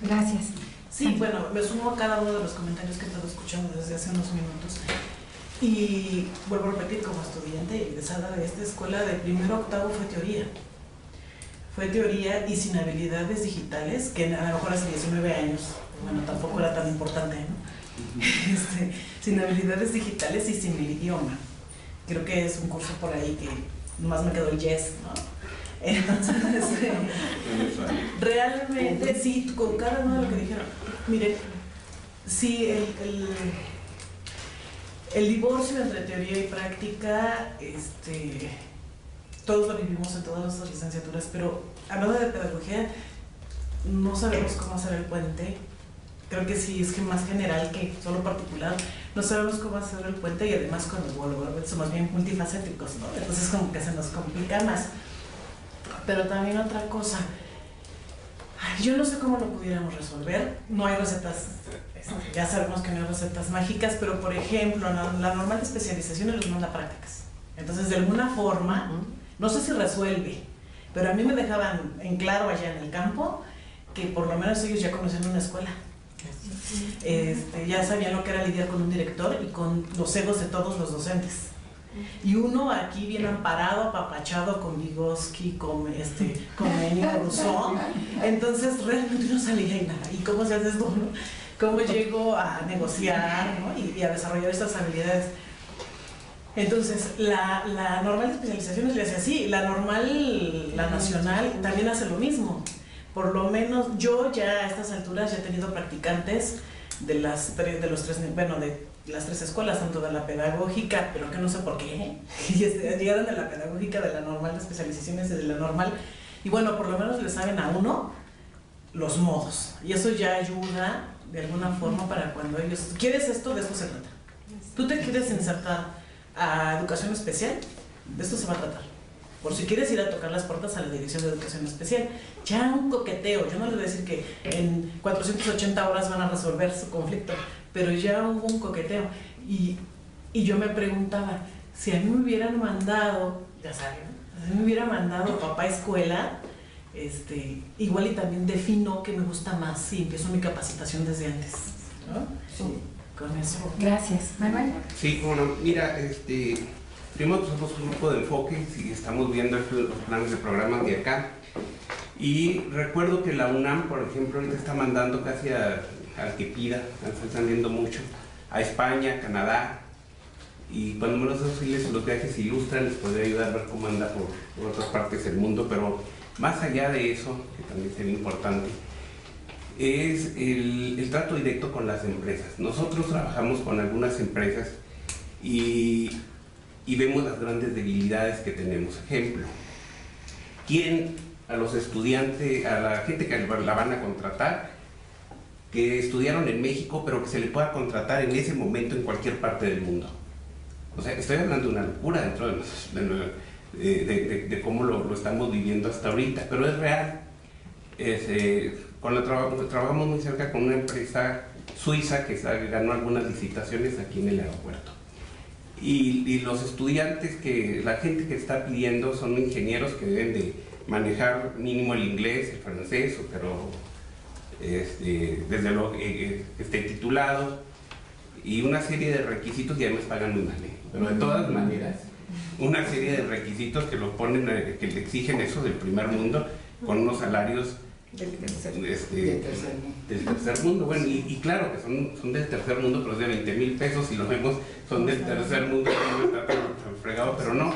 Gracias. Sí, bueno, me sumo a cada uno de los comentarios que he estado escuchando desde hace unos minutos. Y vuelvo a repetir, como estudiante egresada de esta escuela, de primero a octavo fue teoría. Fue teoría y sin habilidades digitales, que a lo mejor hace 19 años, bueno, tampoco era tan importante, ¿no? Sin habilidades digitales y sin el idioma. Creo que es un curso por ahí que nomás me quedó el yes, ¿no? Entonces, realmente sí, con cada uno de lo que dijeron, mire, sí, el divorcio entre teoría y práctica, todos lo vivimos en todas nuestras licenciaturas, pero hablando de pedagogía, no sabemos cómo hacer el puente. Creo que sí, es que más general que solo particular, no sabemos cómo hacer el puente, y además cuando somos bien multifacéticos, ¿no? Entonces como que se nos complica más. Pero también otra cosa, yo no sé cómo lo pudiéramos resolver, no hay recetas, ya sabemos que no hay recetas mágicas, pero por ejemplo, la normal de especialización los manda prácticas. Entonces, de alguna forma, no sé si resuelve, pero a mí me dejaban en claro allá en el campo que por lo menos ellos ya conocían una escuela. Ya sabían lo que era lidiar con un director y con los egos de todos los docentes. Y uno aquí bien amparado, apapachado con Vygotsky, con Ennio Rousseau. Entonces realmente no salía y nada. ¿Y cómo se hace esto, no? ¿Cómo llego a negociar, ¿no? y a desarrollar estas habilidades? Entonces, la normal de especializaciones le hace así, la nacional también hace lo mismo. Por lo menos yo ya a estas alturas ya he tenido practicantes de las tres escuelas, tanto de la pedagógica, pero que no sé por qué, llegaron de la pedagógica, de la normal de especializaciones y de la normal, y bueno, por lo menos le saben a uno los modos, y eso ya ayuda de alguna forma para cuando ellos, ¿quieres esto? De esto se trata. ¿Tú te quieres insertar a educación especial? De esto se va a tratar. Por si quieres ir a tocar las puertas a la Dirección de Educación Especial, ya un coqueteo, yo no les voy a decir que en 480 horas van a resolver su conflicto, pero ya hubo un coqueteo. Y yo me preguntaba, si a mí me hubieran mandado, ya saben, si a mí me hubiera mandado papá a escuela, igual y también defino qué me gusta más y empiezo mi capacitación desde antes, ¿no? Sí, con eso. Gracias. Manuel. Sí, bueno, mira, Primero somos un grupo de enfoque y estamos viendo los planes de programas de acá. Y recuerdo que la UNAM, por ejemplo, ahorita está mandando casi al que pida, están saliendo mucho, a España, Canadá. Y cuando menos los viajes ilustran, les podría ayudar a ver cómo anda por otras partes del mundo. Pero más allá de eso, que también sería importante, es el trato directo con las empresas. Nosotros trabajamos con algunas empresas y vemos las grandes debilidades que tenemos. Ejemplo, quieren a los estudiantes, a la gente que la van a contratar, que estudiaron en México, pero que se le pueda contratar en ese momento en cualquier parte del mundo. O sea, estoy hablando de una locura dentro de cómo lo estamos viviendo hasta ahorita, pero es real. Trabajamos muy cerca con una empresa suiza que ganó algunas licitaciones aquí en el aeropuerto. Y los estudiantes, la gente que está pidiendo son ingenieros que deben de manejar mínimo el inglés, el francés, pero desde luego que esté titulado y una serie de requisitos, y además pagan muy mal, pero de todas maneras una serie de requisitos que lo ponen, que le exigen eso del primer mundo con unos salarios del tercer mundo. Bueno, y claro que son del tercer mundo, pero es de 20,000 pesos, si lo vemos son del tercer mundo, no está tan fregado, pero no,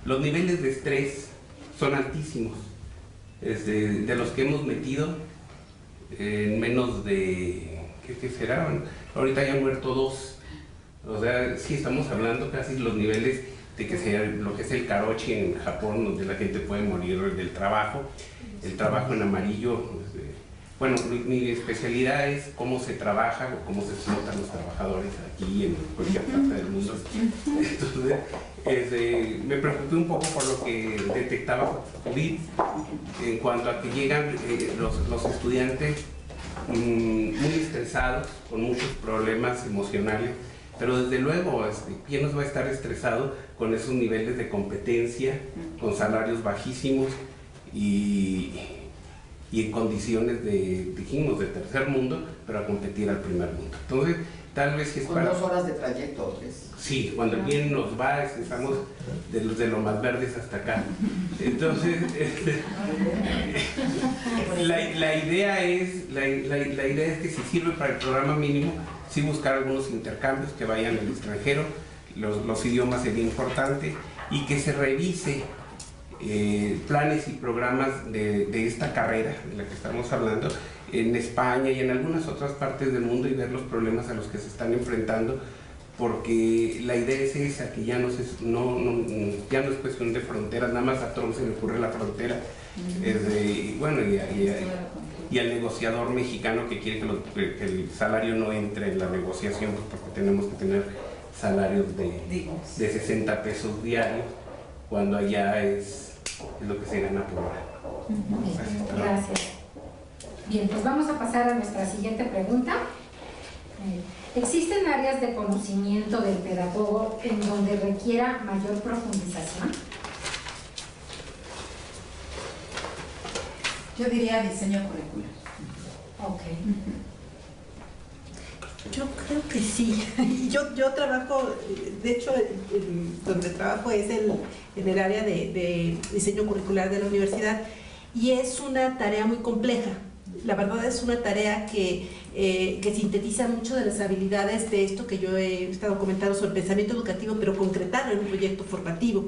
los niveles de estrés son altísimos. De los que hemos metido en menos de, ¿qué será? Ahorita ya han muerto 2. O sea, sí estamos hablando casi los niveles de que sea lo que es el karoshi en Japón, donde la gente puede morir del trabajo, el trabajo en amarillo. Bueno, mi especialidad es cómo se trabaja o cómo se explotan los trabajadores aquí en cualquier parte del mundo. Entonces, me preocupé un poco por lo que detectaba COVID en cuanto a que llegan los estudiantes muy estresados, con muchos problemas emocionales, pero desde luego, ¿quién nos va a estar estresado con esos niveles de competencia, con salarios bajísimos y en condiciones de tercer mundo, pero a competir al primer mundo? Entonces, tal vez que es con 2 horas de trayecto, ¿ves? Sí, cuando bien nos va, estamos de lo más verdes hasta acá. Entonces, la idea es que si sirve para el programa mínimo, sí buscar algunos intercambios que vayan al extranjero, los idiomas sería importante, y que se revise planes y programas de esta carrera de la que estamos hablando en España y en algunas otras partes del mundo, y ver los problemas a los que se están enfrentando, porque la idea es esa, que ya no es cuestión de fronteras. Nada más a Trump se le ocurre la frontera, y al negociador mexicano que quiere que el salario no entre en la negociación, porque tenemos que tener salarios de 60 pesos diarios, cuando allá es lo que se gana por hora. Gracias. Bien, pues vamos a pasar a nuestra siguiente pregunta. ¿Existen áreas de conocimiento del pedagogo en donde requiera mayor profundización? Yo diría diseño curricular. Ok. Yo creo que sí. Yo trabajo, de hecho, donde trabajo es en el área de diseño curricular de la universidad, y es una tarea muy compleja. La verdad es una tarea que sintetiza mucho de las habilidades de esto que yo he estado comentando sobre el pensamiento educativo, pero concretarlo en un proyecto formativo.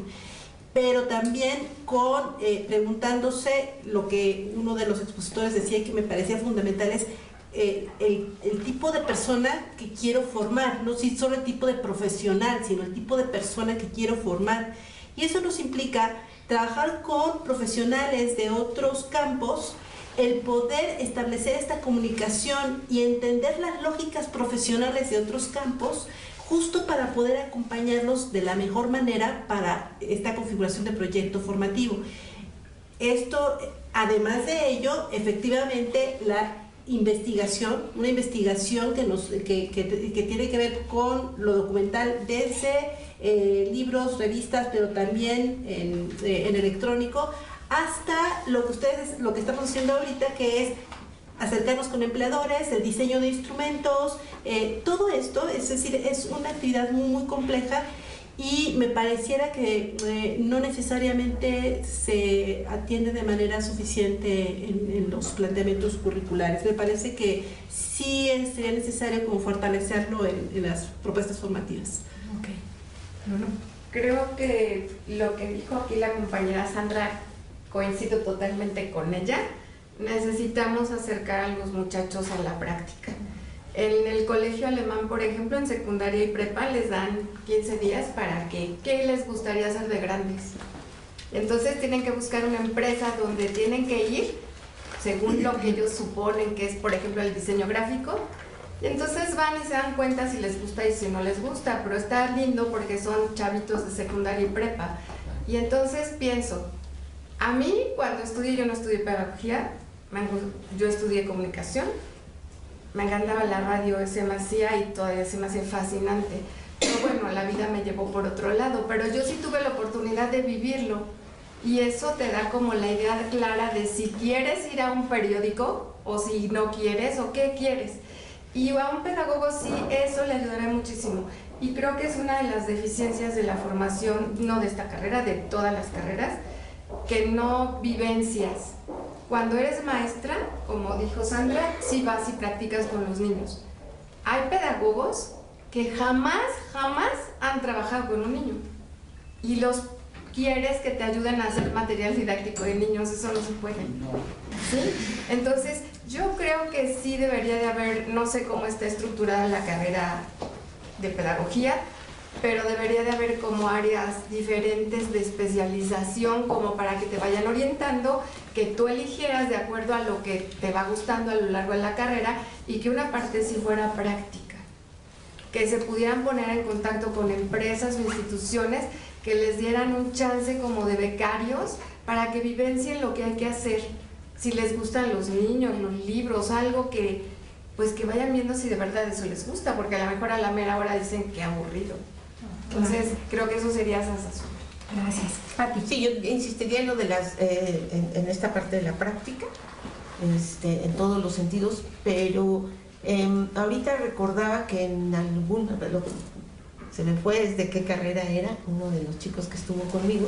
Pero también preguntándose lo que uno de los expositores decía y que me parecía fundamental es el tipo de persona que quiero formar, no solo el tipo de profesional, sino el tipo de persona que quiero formar. Y eso nos implica trabajar con profesionales de otros campos, el poder establecer esta comunicación y entender las lógicas profesionales de otros campos, justo para poder acompañarlos de la mejor manera para esta configuración de proyecto formativo. Esto, además de ello, efectivamente, la investigación, una investigación que tiene que ver con lo documental, desde libros, revistas, pero también en electrónico, hasta lo que estamos haciendo ahorita, que es acercarnos con empleadores, el diseño de instrumentos, todo esto, es decir, es una actividad muy, muy compleja, y me pareciera que no necesariamente se atiende de manera suficiente en los planteamientos curriculares. Me parece que sí sería necesario como fortalecerlo en las propuestas formativas. Okay. Bueno, creo que lo que dijo aquí la compañera Sandra, coincido totalmente con ella. Necesitamos acercar a los muchachos a la práctica. En el colegio alemán, por ejemplo, en secundaria y prepa les dan 15 días para que, ¿qué les gustaría hacer de grandes? Entonces tienen que buscar una empresa donde tienen que ir según lo que ellos suponen que es, por ejemplo, el diseño gráfico. Y entonces van y se dan cuenta si les gusta y si no les gusta, pero está lindo porque son chavitos de secundaria y prepa. Y entonces pienso, a mí cuando estudié, yo no estudié pedagogía, yo estudié comunicación, me encantaba la radio, se me hacía y todavía se me hace fascinante. Pero bueno, la vida me llevó por otro lado, pero yo sí tuve la oportunidad de vivirlo y eso te da como la idea clara de si quieres ir a un periódico o si no quieres o qué quieres. Y a un pedagogo sí, eso le ayudará muchísimo. Y creo que es una de las deficiencias de la formación, no de esta carrera, de todas las carreras, que no vivencias. Cuando eres maestra, como dijo Sandra, sí vas y practicas con los niños. Hay pedagogos que jamás han trabajado con un niño y los quieres que te ayuden a hacer material didáctico de niños, eso no se puede. ¿Sí? Entonces, yo creo que sí debería de haber, no sé cómo está estructurada la carrera de pedagogía, pero debería de haber como áreas diferentes de especialización como para que te vayan orientando, que tú eligieras de acuerdo a lo que te va gustando a lo largo de la carrera y que una parte sí fuera práctica, que se pudieran poner en contacto con empresas o instituciones que les dieran un chance como de becarios para que vivencien lo que hay que hacer, si les gustan los niños, los libros, algo que pues que vayan viendo si de verdad eso les gusta, porque a lo mejor a la mera hora dicen que aburrido. Entonces, creo que eso sería sensación. Gracias. Pati. Sí, yo insistiría en lo de las, en esta parte de la práctica, en todos los sentidos, pero ahorita recordaba que en alguna, se me fue desde qué carrera era, uno de los chicos que estuvo conmigo,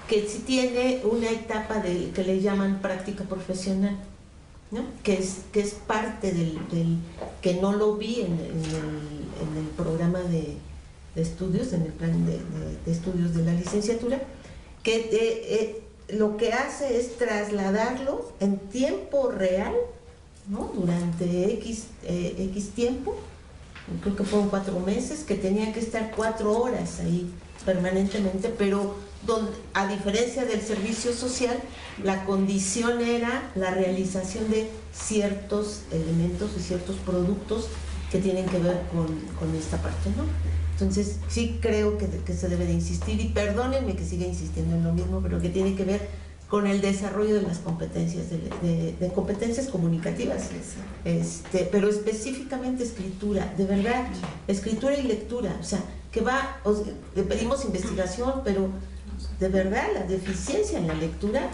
que sí tiene una etapa que le llaman práctica profesional, ¿no? que es parte del que no lo vi en el programa de estudios, en el plan de estudios de la licenciatura, que lo que hace es trasladarlo en tiempo real, ¿no? Durante X tiempo, creo que fueron 4 meses, que tenía que estar 4 horas ahí permanentemente, pero a diferencia del servicio social, la condición era la realización de ciertos elementos y ciertos productos que tienen que ver con esta parte, ¿no? Entonces, sí creo que se debe de insistir, y perdónenme que siga insistiendo en lo mismo, pero que tiene que ver con el desarrollo de las competencias, de competencias comunicativas, pero específicamente escritura, de verdad, escritura y lectura, o sea, le pedimos investigación, pero de verdad la deficiencia en la lectura,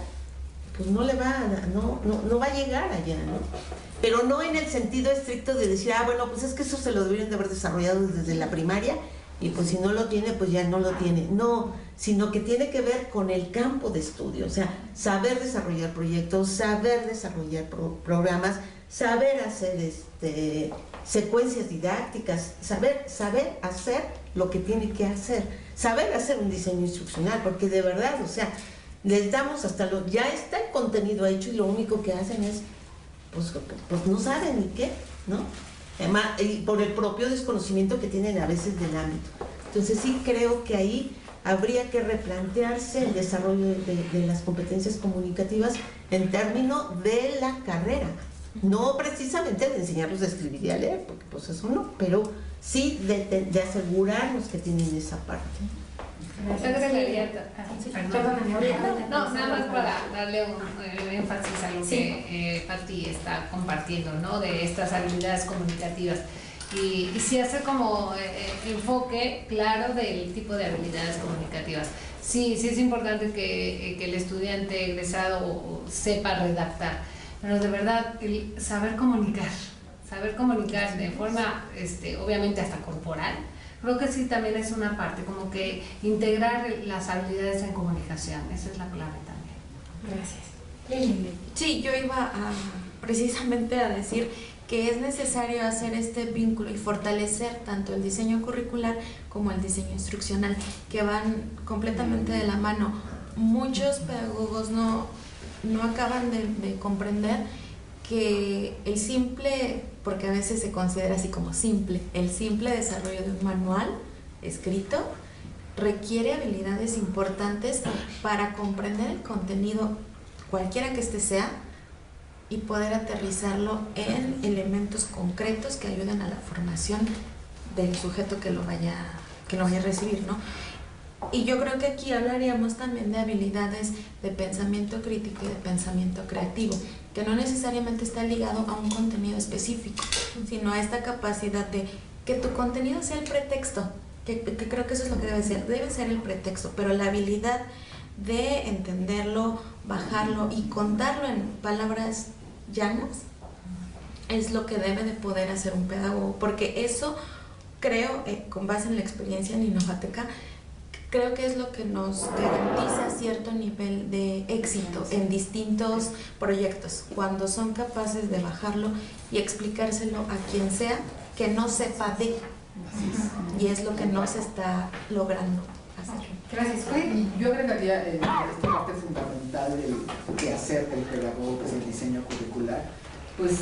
pues no va a llegar allá, ¿no? Pero no en el sentido estricto de decir, bueno, pues es que eso se lo deberían de haber desarrollado desde la primaria y pues si no lo tiene, pues ya no lo tiene. No, sino que tiene que ver con el campo de estudio, o sea, saber desarrollar proyectos, saber desarrollar programas, saber hacer secuencias didácticas, saber hacer lo que tiene que hacer, saber hacer un diseño instruccional, porque de verdad, o sea, les damos ya está el contenido hecho y lo único que hacen es pues no saben ni qué, ¿no? Además, y por el propio desconocimiento que tienen a veces del ámbito. Entonces sí creo que ahí habría que replantearse el desarrollo de las competencias comunicativas en términos de la carrera, no precisamente de enseñarlos a escribir y a leer, porque pues eso no, pero sí de asegurarnos que tienen esa parte. No, nada más para darle un énfasis a lo que Pati está compartiendo, ¿no? De estas habilidades comunicativas. Y sí hacer como enfoque claro del tipo de habilidades comunicativas. Sí es importante que el estudiante egresado sepa redactar, pero de verdad el saber comunicar de forma, obviamente hasta corporal, Creo que sí, también es una parte, como que integrar las habilidades en comunicación, esa es la clave también. Gracias. Sí, yo iba precisamente a decir que es necesario hacer este vínculo y fortalecer tanto el diseño curricular como el diseño instruccional, que van completamente de la mano. Muchos pedagogos no acaban de comprender que el simple, porque a veces se considera así como simple, el simple desarrollo de un manual escrito requiere habilidades importantes para comprender el contenido, cualquiera que este sea, y poder aterrizarlo en elementos concretos que ayuden a la formación del sujeto que lo vaya a recibir, ¿no? Y yo creo que aquí hablaríamos también de habilidades de pensamiento crítico y de pensamiento creativo, que no necesariamente está ligado a un contenido específico, sino a esta capacidad de que tu contenido sea el pretexto, que creo que eso es lo que debe ser el pretexto, pero la habilidad de entenderlo, bajarlo y contarlo en palabras llanas es lo que debe de poder hacer un pedagogo, porque eso creo, con base en la experiencia en Innovateca, creo que es lo que nos garantiza cierto nivel de éxito en distintos proyectos, cuando son capaces de bajarlo y explicárselo a quien sea que no sepa de, y es lo que no se está logrando hacer. Gracias. Y yo agregaría esta parte fundamental del quehacer del pedagogo, que es el diseño curricular, pues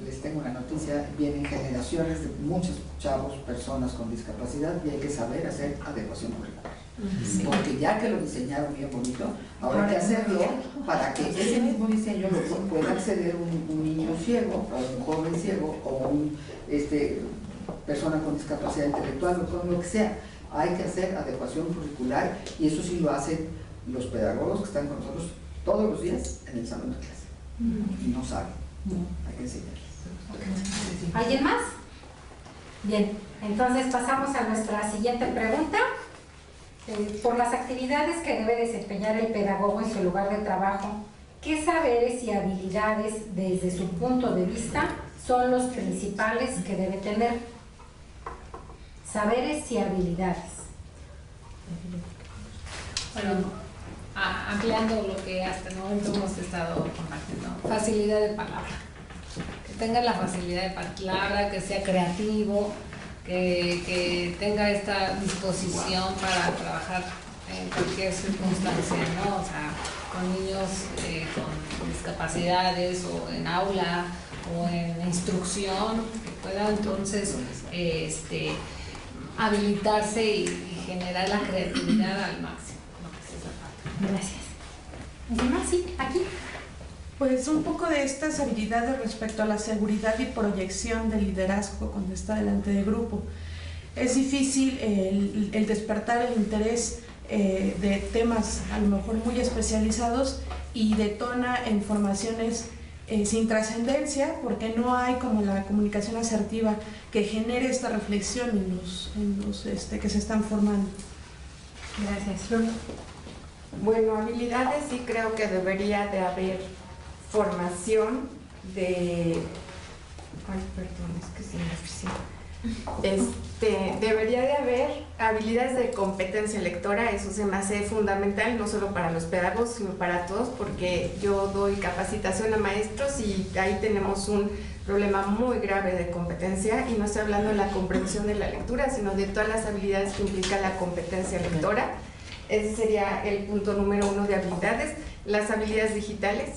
les tengo una noticia, vienen generaciones de muchos chavos, personas con discapacidad, y hay que saber hacer adecuación curricular. Sí. Porque ya que lo diseñaron bien bonito, ahora hay que hacerlo para que ese mismo diseño lo pueda acceder un niño ciego, o un joven ciego, o un persona con discapacidad intelectual, o con lo que sea. Hay que hacer adecuación curricular, y eso sí lo hacen los pedagogos que están con nosotros todos los días en el salón de clase. Y no saben, hay que enseñarles. ¿Alguien más? Bien, entonces pasamos a nuestra siguiente pregunta. Por las actividades que debe desempeñar el pedagogo en su lugar de trabajo, ¿qué saberes y habilidades desde su punto de vista son los principales que debe tener? Saberes y habilidades. Bueno, ampliando lo que hasta el momento hemos estado compartiendo, facilidad de palabra. Que tenga la facilidad de palabra, que sea creativo, que tenga esta disposición para trabajar en cualquier circunstancia, ¿no? O sea, con niños con discapacidades, o en aula, o en instrucción, que pueda entonces habilitarse y generar la creatividad al máximo. Gracias. ¿Alguien más? Sí, aquí. Pues un poco de estas habilidades respecto a la seguridad y proyección del liderazgo cuando está delante del grupo. Es difícil el despertar el interés de temas a lo mejor muy especializados, y detona en formaciones sin trascendencia, porque no hay como la comunicación asertiva que genere esta reflexión en los que se están formando. Gracias. Bueno, habilidades sí creo que debería de haber formación de... Ay, perdón, es que se me oficina. Debería de haber habilidades de competencia lectora, eso se me hace fundamental, no solo para los pedagogos, sino para todos, porque yo doy capacitación a maestros y ahí tenemos un problema muy grave de competencia, y no estoy hablando de la comprensión de la lectura, sino de todas las habilidades que implica la competencia lectora. Ese sería el punto número 1 de habilidades. Las habilidades digitales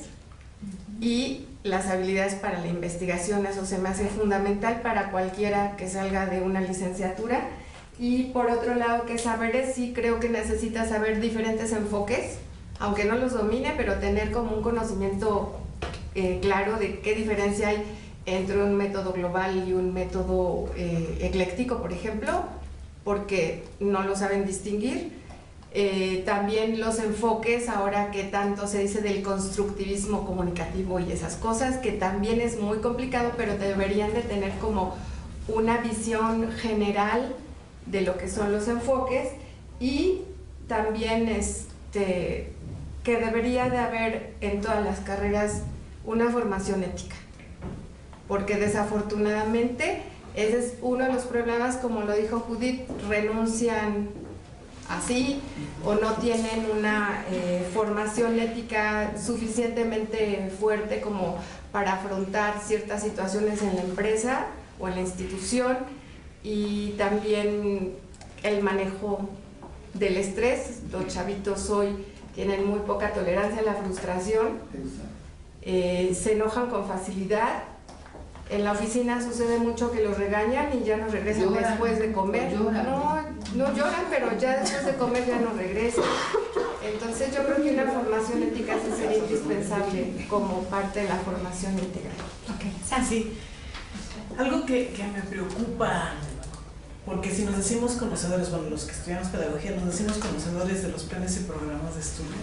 y las habilidades para la investigación, eso se me hace fundamental para cualquiera que salga de una licenciatura. Y por otro lado, que saberes, sí creo que necesita saber diferentes enfoques, aunque no los domine, pero tener como un conocimiento claro de qué diferencia hay entre un método global y un método ecléctico, por ejemplo, porque no lo saben distinguir. También los enfoques, ahora que tanto se dice del constructivismo comunicativo y esas cosas, que también es muy complicado, pero deberían de tener como una visión general de lo que son los enfoques. Y también que debería de haber en todas las carreras una formación ética, porque desafortunadamente Ese es uno de los problemas, como lo dijo Judith, renuncian así o no tienen una formación ética suficientemente fuerte como para afrontar ciertas situaciones en la empresa o en la institución, y también el manejo del estrés. Los chavitos hoy tienen muy poca tolerancia a la frustración, se enojan con facilidad. En la oficina sucede mucho que los regañan y ya no regresan Lloran, después de comer. No lloran, pero ya después de comer ya no regresan. Entonces yo creo que una formación ética sí sería indispensable como parte de la formación integral. Sí, algo que me preocupa, porque si nos decimos conocedores, bueno, los que estudiamos pedagogía, nos decimos conocedores de los planes y programas de estudio,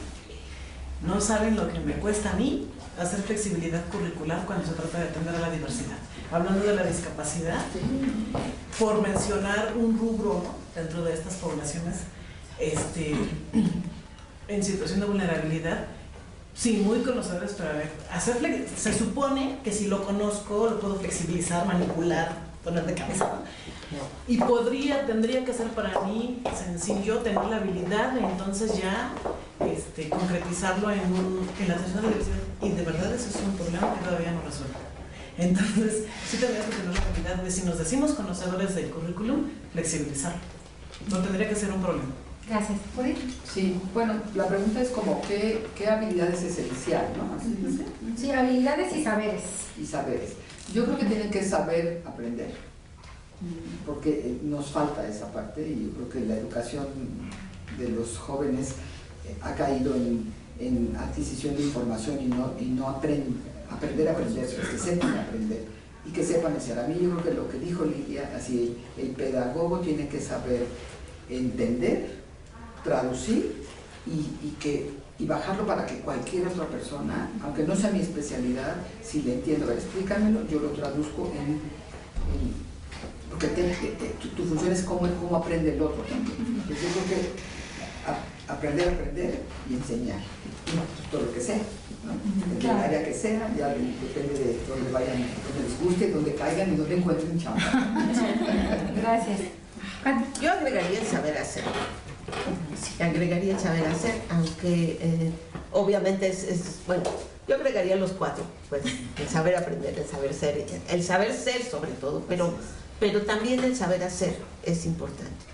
no saben lo que me cuesta a mí hacer flexibilidad curricular cuando se trata de atender a la diversidad. Hablando de la discapacidad, por mencionar un rubro, ¿no?, dentro de estas poblaciones en situación de vulnerabilidad, sí, muy conocedores, pero a ver, se supone que si lo conozco, lo puedo flexibilizar, manipular, poner de cabeza, ¿no? Y tendría que ser para mí sencillo tener la habilidad de entonces ya concretizarlo en la atención de la diversidad. Y de verdad eso es un problema que todavía no resuelve. Entonces, sí tendríamos que tener la habilidad de, si nos decimos conocedores del currículum, flexibilizarlo. No tendría que ser un problema. Gracias. ¿Judith? Sí, bueno, la pregunta es como, ¿qué habilidad es esencial, no? ¿Así dice? Sí, habilidades y saberes. Y saberes. Yo creo que tienen que saber aprender, porque nos falta esa parte, y yo creo que la educación de los jóvenes ha caído en adquisición de información y no aprender a aprender, pues que sepan aprender y que sepan enseñar. A mí yo creo que lo que dijo Lidia, así, el pedagogo tiene que saber entender, traducir y bajarlo para que cualquier otra persona, aunque no sea mi especialidad, si le entiendo, a ver, explícamelo, yo lo traduzco porque tu función es cómo aprende el otro también. Entonces yo creo que aprender y enseñar, todo lo que sea, ¿no? En el área que sea, ya depende de dónde vayan, dónde les guste, dónde caigan y dónde encuentren chamba. Gracias. Yo agregaría el saber hacer. Sí, agregaría el saber hacer, aunque obviamente bueno, yo agregaría los 4, pues, el saber aprender, el saber ser sobre todo, pero también el saber hacer es importante,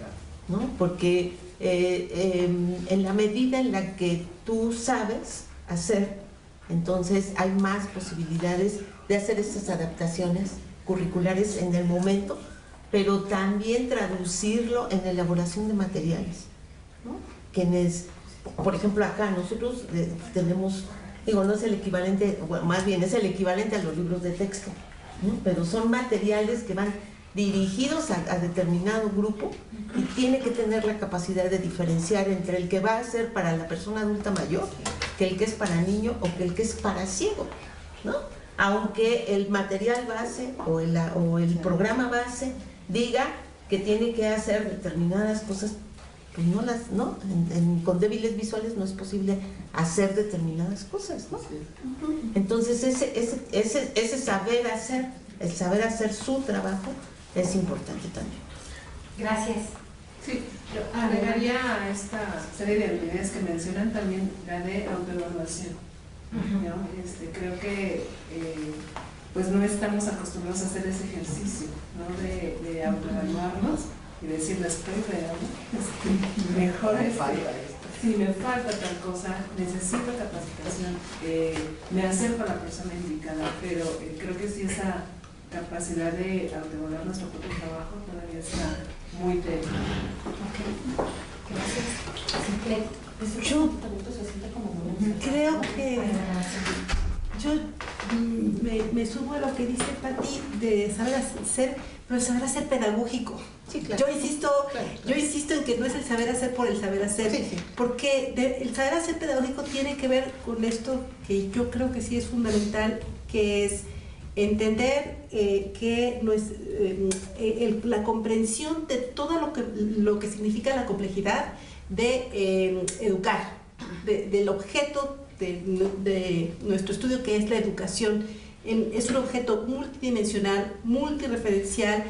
¿no? Porque en la medida en la que tú sabes hacer, entonces hay más posibilidades de hacer estas adaptaciones curriculares en el momento, pero también traducirlo en la elaboración de materiales, ¿no? Quienes, por ejemplo, acá nosotros tenemos, no es el equivalente, bueno, más bien es el equivalente a los libros de texto, ¿no? Pero son materiales que van dirigidos a determinado grupo y tiene que tener la capacidad de diferenciar entre el que va a ser para la persona adulta mayor, que el que es para niño o que el que es para ciego, ¿no? Aunque el material base o el programa base diga que tiene que hacer determinadas cosas, pues con débiles visuales no es posible hacer determinadas cosas, ¿no? Entonces ese saber hacer, el saber hacer su trabajo es importante también. Gracias. Sí, yo agregaría a esta serie de habilidades que mencionan también la de autoevaluación, ¿no? Creo que pues no estamos acostumbrados a hacer ese ejercicio, ¿no? De autoevaluarnos y decirles, estoy feo, mejor si me falta tal cosa, necesito capacitación, me acerco a la persona indicada, pero creo que sí esa capacidad de autoevaluar nuestro propio trabajo todavía está muy débil. Gracias. Yo creo que me sumo a lo que dice Pati de saber hacer, pero el saber hacer pedagógico. Sí, claro. Yo insisto en que no es el saber hacer por el saber hacer, porque el saber hacer pedagógico tiene que ver con esto que yo creo que sí es fundamental, que es entender que la comprensión de todo lo que significa la complejidad de educar, del objeto de nuestro estudio, que es la educación, es un objeto multidimensional, multireferencial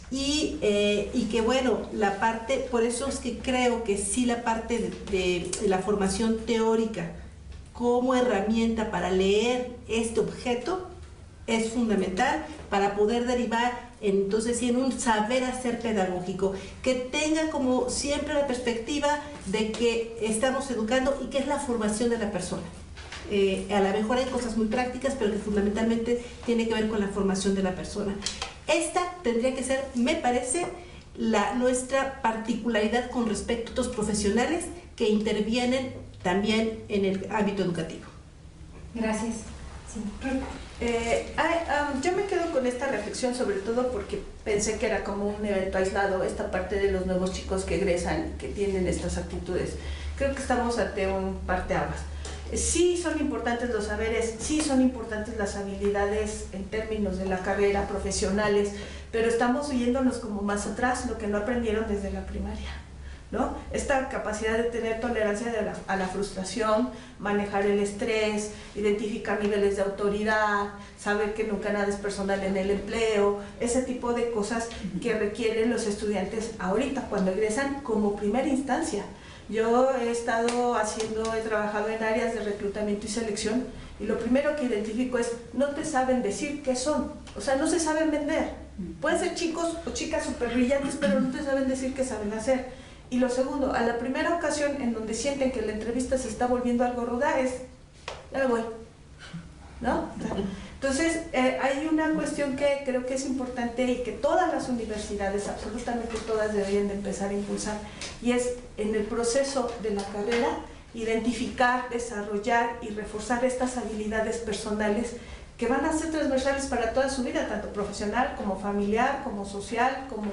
y que bueno, la parte, por eso es que creo que sí la parte de la formación teórica como herramienta para leer este objeto es fundamental para poder derivar entonces sí en un saber hacer pedagógico que tenga como siempre la perspectiva de que estamos educando y que es la formación de la persona. A lo mejor hay cosas muy prácticas, pero que fundamentalmente tiene que ver con la formación de la persona. Esta tendría que ser, me parece, nuestra particularidad con respecto a otros profesionales que intervienen también en el ámbito educativo. Gracias. Sí. Yo me quedo con esta reflexión, sobre todo porque pensé que era como un evento aislado, esta parte de los nuevos chicos que egresan, que tienen estas actitudes. Creo que estamos ante un parteaguas. Sí son importantes los saberes, sí son importantes las habilidades en términos de la carrera, profesionales, pero estamos yéndonos como más atrás, lo que no aprendieron desde la primaria, ¿no? Esta capacidad de tener tolerancia a la frustración, manejar el estrés, identificar niveles de autoridad, saber que nunca nada es personal en el empleo, ese tipo de cosas que requieren los estudiantes ahorita cuando egresan como primera instancia. Yo he trabajado en áreas de reclutamiento y selección y lo primero que identifico es no te saben decir qué son, o sea, no se saben vender. Pueden ser chicos o chicas súper brillantes, pero no te saben decir qué saben hacer. Y lo segundo, a la primera ocasión en donde sienten que la entrevista se está volviendo algo ruda es, ya me voy, ¿no? Entonces, hay una cuestión que creo que es importante y que todas las universidades, absolutamente todas, deberían de empezar a impulsar, y es en el proceso de la carrera identificar, desarrollar y reforzar estas habilidades personales que van a ser transversales para toda su vida, tanto profesional como familiar, como social, como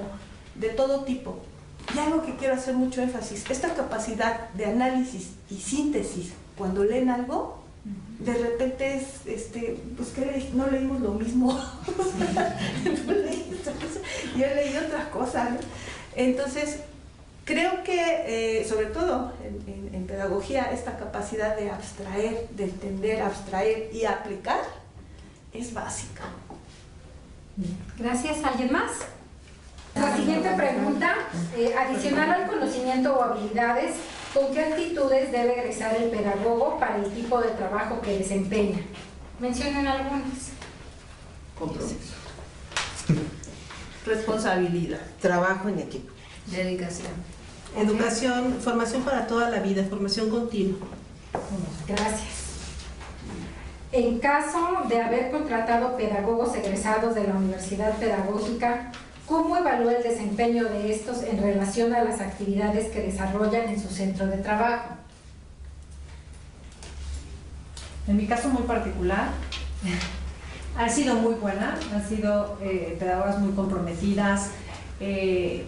de todo tipo. Y algo que quiero hacer mucho énfasis, esta capacidad de análisis y síntesis cuando leen algo, de repente es, pues que no leímos lo mismo, yo leí otras cosas, ¿no? Entonces, creo que sobre todo en pedagogía, esta capacidad de abstraer, de entender, abstraer y aplicar es básica. Gracias. ¿Alguien más? La siguiente pregunta, adicional al conocimiento o habilidades, ¿con qué actitudes debe egresar el pedagogo para el tipo de trabajo que desempeña? Mencionen algunas. Compromiso. Responsabilidad. Trabajo en equipo. Dedicación. Educación, formación para toda la vida, formación continua. Gracias. En caso de haber contratado pedagogos egresados de la Universidad Pedagógica, ¿cómo evalúa el desempeño de estos en relación a las actividades que desarrollan en su centro de trabajo? En mi caso muy particular, han sido muy buenas, han sido pedagogas muy comprometidas,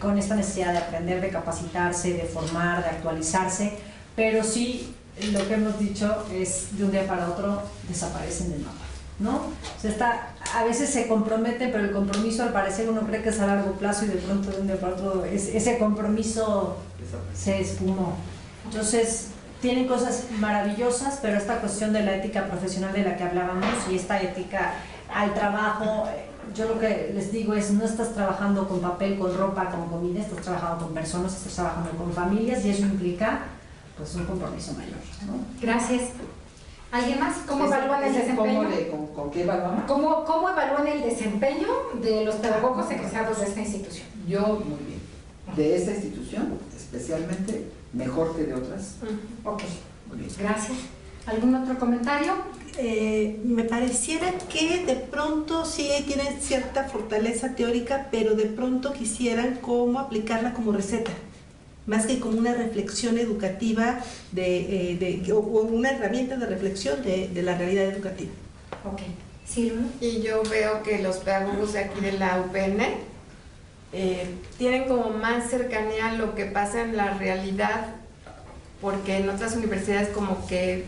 con esta necesidad de aprender, de capacitarse, de formar, de actualizarse, pero sí, lo que hemos dicho es de un día para otro desaparecen del mapa, ¿no? O sea, a veces se comprometen, pero el compromiso al parecer uno cree que es a largo plazo y de pronto de un día para otro ese compromiso se esfumó. Entonces, tienen cosas maravillosas, pero esta cuestión de la ética profesional de la que hablábamos y esta ética al trabajo, yo lo que les digo es, no estás trabajando con papel, con ropa, con comida, estás trabajando con personas, estás trabajando con familias y eso implica pues un compromiso mayor, ¿no? Gracias. ¿Alguien más? ¿Cómo evalúan el desempeño? ¿Con qué evaluamos? ¿Cómo evalúan el desempeño de los pedagogos egresados de esta institución? Yo, muy bien. De esta institución, especialmente, mejor que de otras. Ok, gracias. ¿Algún otro comentario? Me pareciera que de pronto sí tienen cierta fortaleza teórica, pero de pronto quisieran cómo aplicarla como receta, más que como una reflexión educativa o una herramienta de reflexión de la realidad educativa. Ok. Sí, Luna. Y yo veo que los pedagogos de aquí de la UPN tienen como más cercanía a lo que pasa en la realidad, porque en otras universidades como que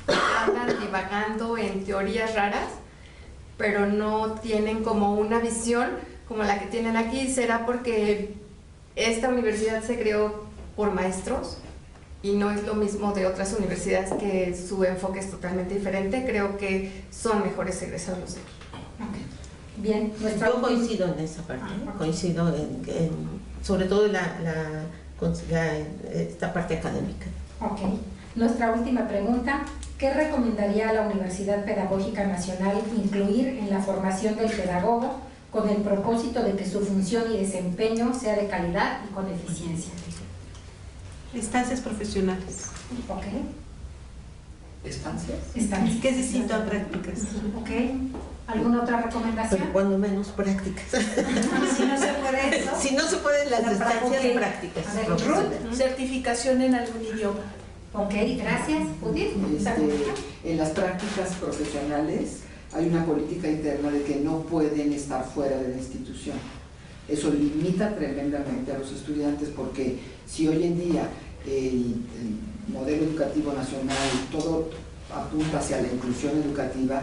andan divagando en teorías raras, pero no tienen como una visión como la que tienen aquí. ¿Será porque esta universidad se creó por maestros y no es lo mismo de otras universidades que su enfoque es totalmente diferente? Creo que son mejores egresados los de aquí. Bien, yo coincido en esa parte, coincido sobre todo esta parte académica. Ok. Nuestra última pregunta, ¿qué recomendaría a la Universidad Pedagógica Nacional incluir en la formación del pedagogo con el propósito de que su función y desempeño sea de calidad y con eficiencia? Estancias profesionales. Ok. ¿Estancias? Estancias. ¿Qué es distinto a prácticas? Ok. ¿Alguna otra recomendación? Pero cuando menos prácticas. Si no se puede eso. Si no se pueden las estancias prácticas. A ver, Ruth. Certificación en algún idioma. Ok, gracias. Judith. En las prácticas profesionales hay una política interna de que no pueden estar fuera de la institución. Eso limita tremendamente a los estudiantes, porque si hoy en día el modelo educativo nacional, todo apunta hacia la inclusión educativa,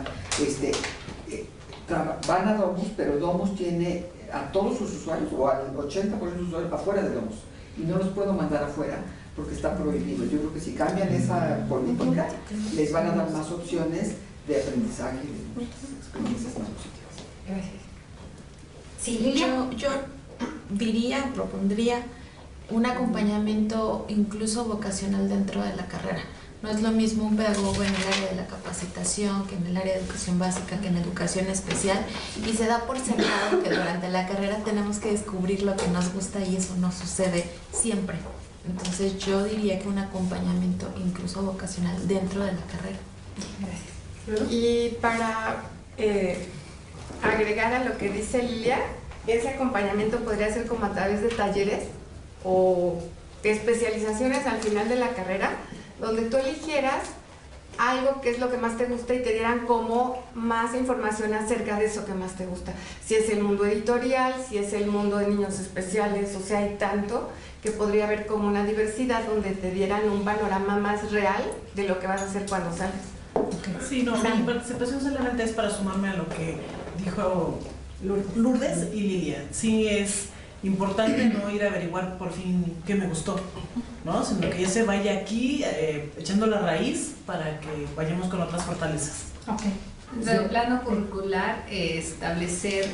van a Domus, pero Domus tiene a todos sus usuarios, o al 80% de sus usuarios, afuera de Domus, y no los puedo mandar afuera porque está prohibido. Yo creo que si cambian esa política, les van a dar más opciones de aprendizaje y de muchas experiencias más positivas. Gracias. Sí, Lilia. Yo diría, propondría un acompañamiento incluso vocacional dentro de la carrera. No es lo mismo un pedagogo en el área de la capacitación que en el área de educación básica, que en educación especial, y se da por sentado que durante la carrera tenemos que descubrir lo que nos gusta, y eso no sucede siempre. Entonces yo diría que un acompañamiento incluso vocacional dentro de la carrera. Gracias. Y para agregar a lo que dice Lilia, ese acompañamiento podría ser como a través de talleres o especializaciones al final de la carrera, donde tú eligieras algo que es lo que más te gusta y te dieran como más información acerca de eso que más te gusta. Si es el mundo editorial, si es el mundo de niños especiales, o sea, hay tanto que podría haber como una diversidad donde te dieran un panorama más real de lo que vas a hacer cuando sales. Sí, no, mi participación solamente es para sumarme a lo que dijo Lourdes y Lilia. Sí, es importante no ir a averiguar por fin qué me gustó, ¿no? Sino que ya se vaya aquí echando la raíz para que vayamos con otras fortalezas. Okay. Desde el plano curricular, establecer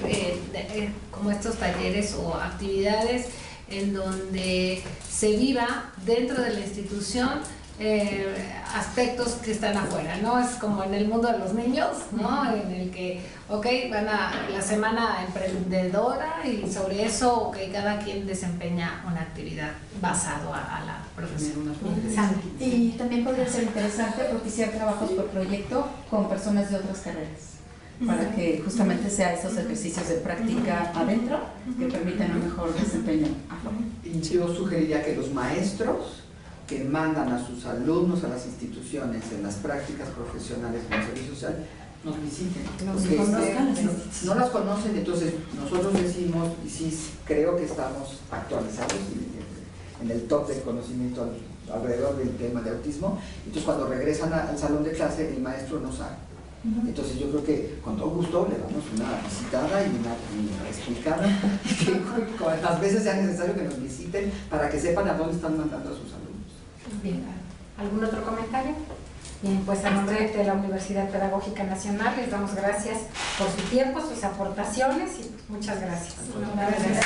como estos talleres o actividades en donde se viva dentro de la institución aspectos que están afuera, ¿no? Es como en el mundo de los niños, ¿no? En el que, ok, van a la semana emprendedora y sobre eso, ok, cada quien desempeña una actividad basado a la profesión. Y también podría ser interesante propiciar trabajos por proyecto con personas de otras carreras, para que justamente sea esos ejercicios de práctica adentro que permitan un mejor desempeño afuera. Y yo sugeriría que los maestros que mandan a sus alumnos a las instituciones en las prácticas profesionales con el servicio social nos visiten, no las conocen. Entonces nosotros decimos, y sí creo que estamos actualizados en el top del conocimiento alrededor del tema de autismo. Entonces cuando regresan al salón de clase el maestro no sabe. Entonces yo creo que con todo gusto le damos una visitada y una explicada, que las veces sea necesario que nos visiten para que sepan a dónde están mandando a sus alumnos. Bien. ¿Algún otro comentario? Bien, pues a nombre de la Universidad Pedagógica Nacional les damos gracias por su tiempo, sus aportaciones, y muchas gracias. Gracias.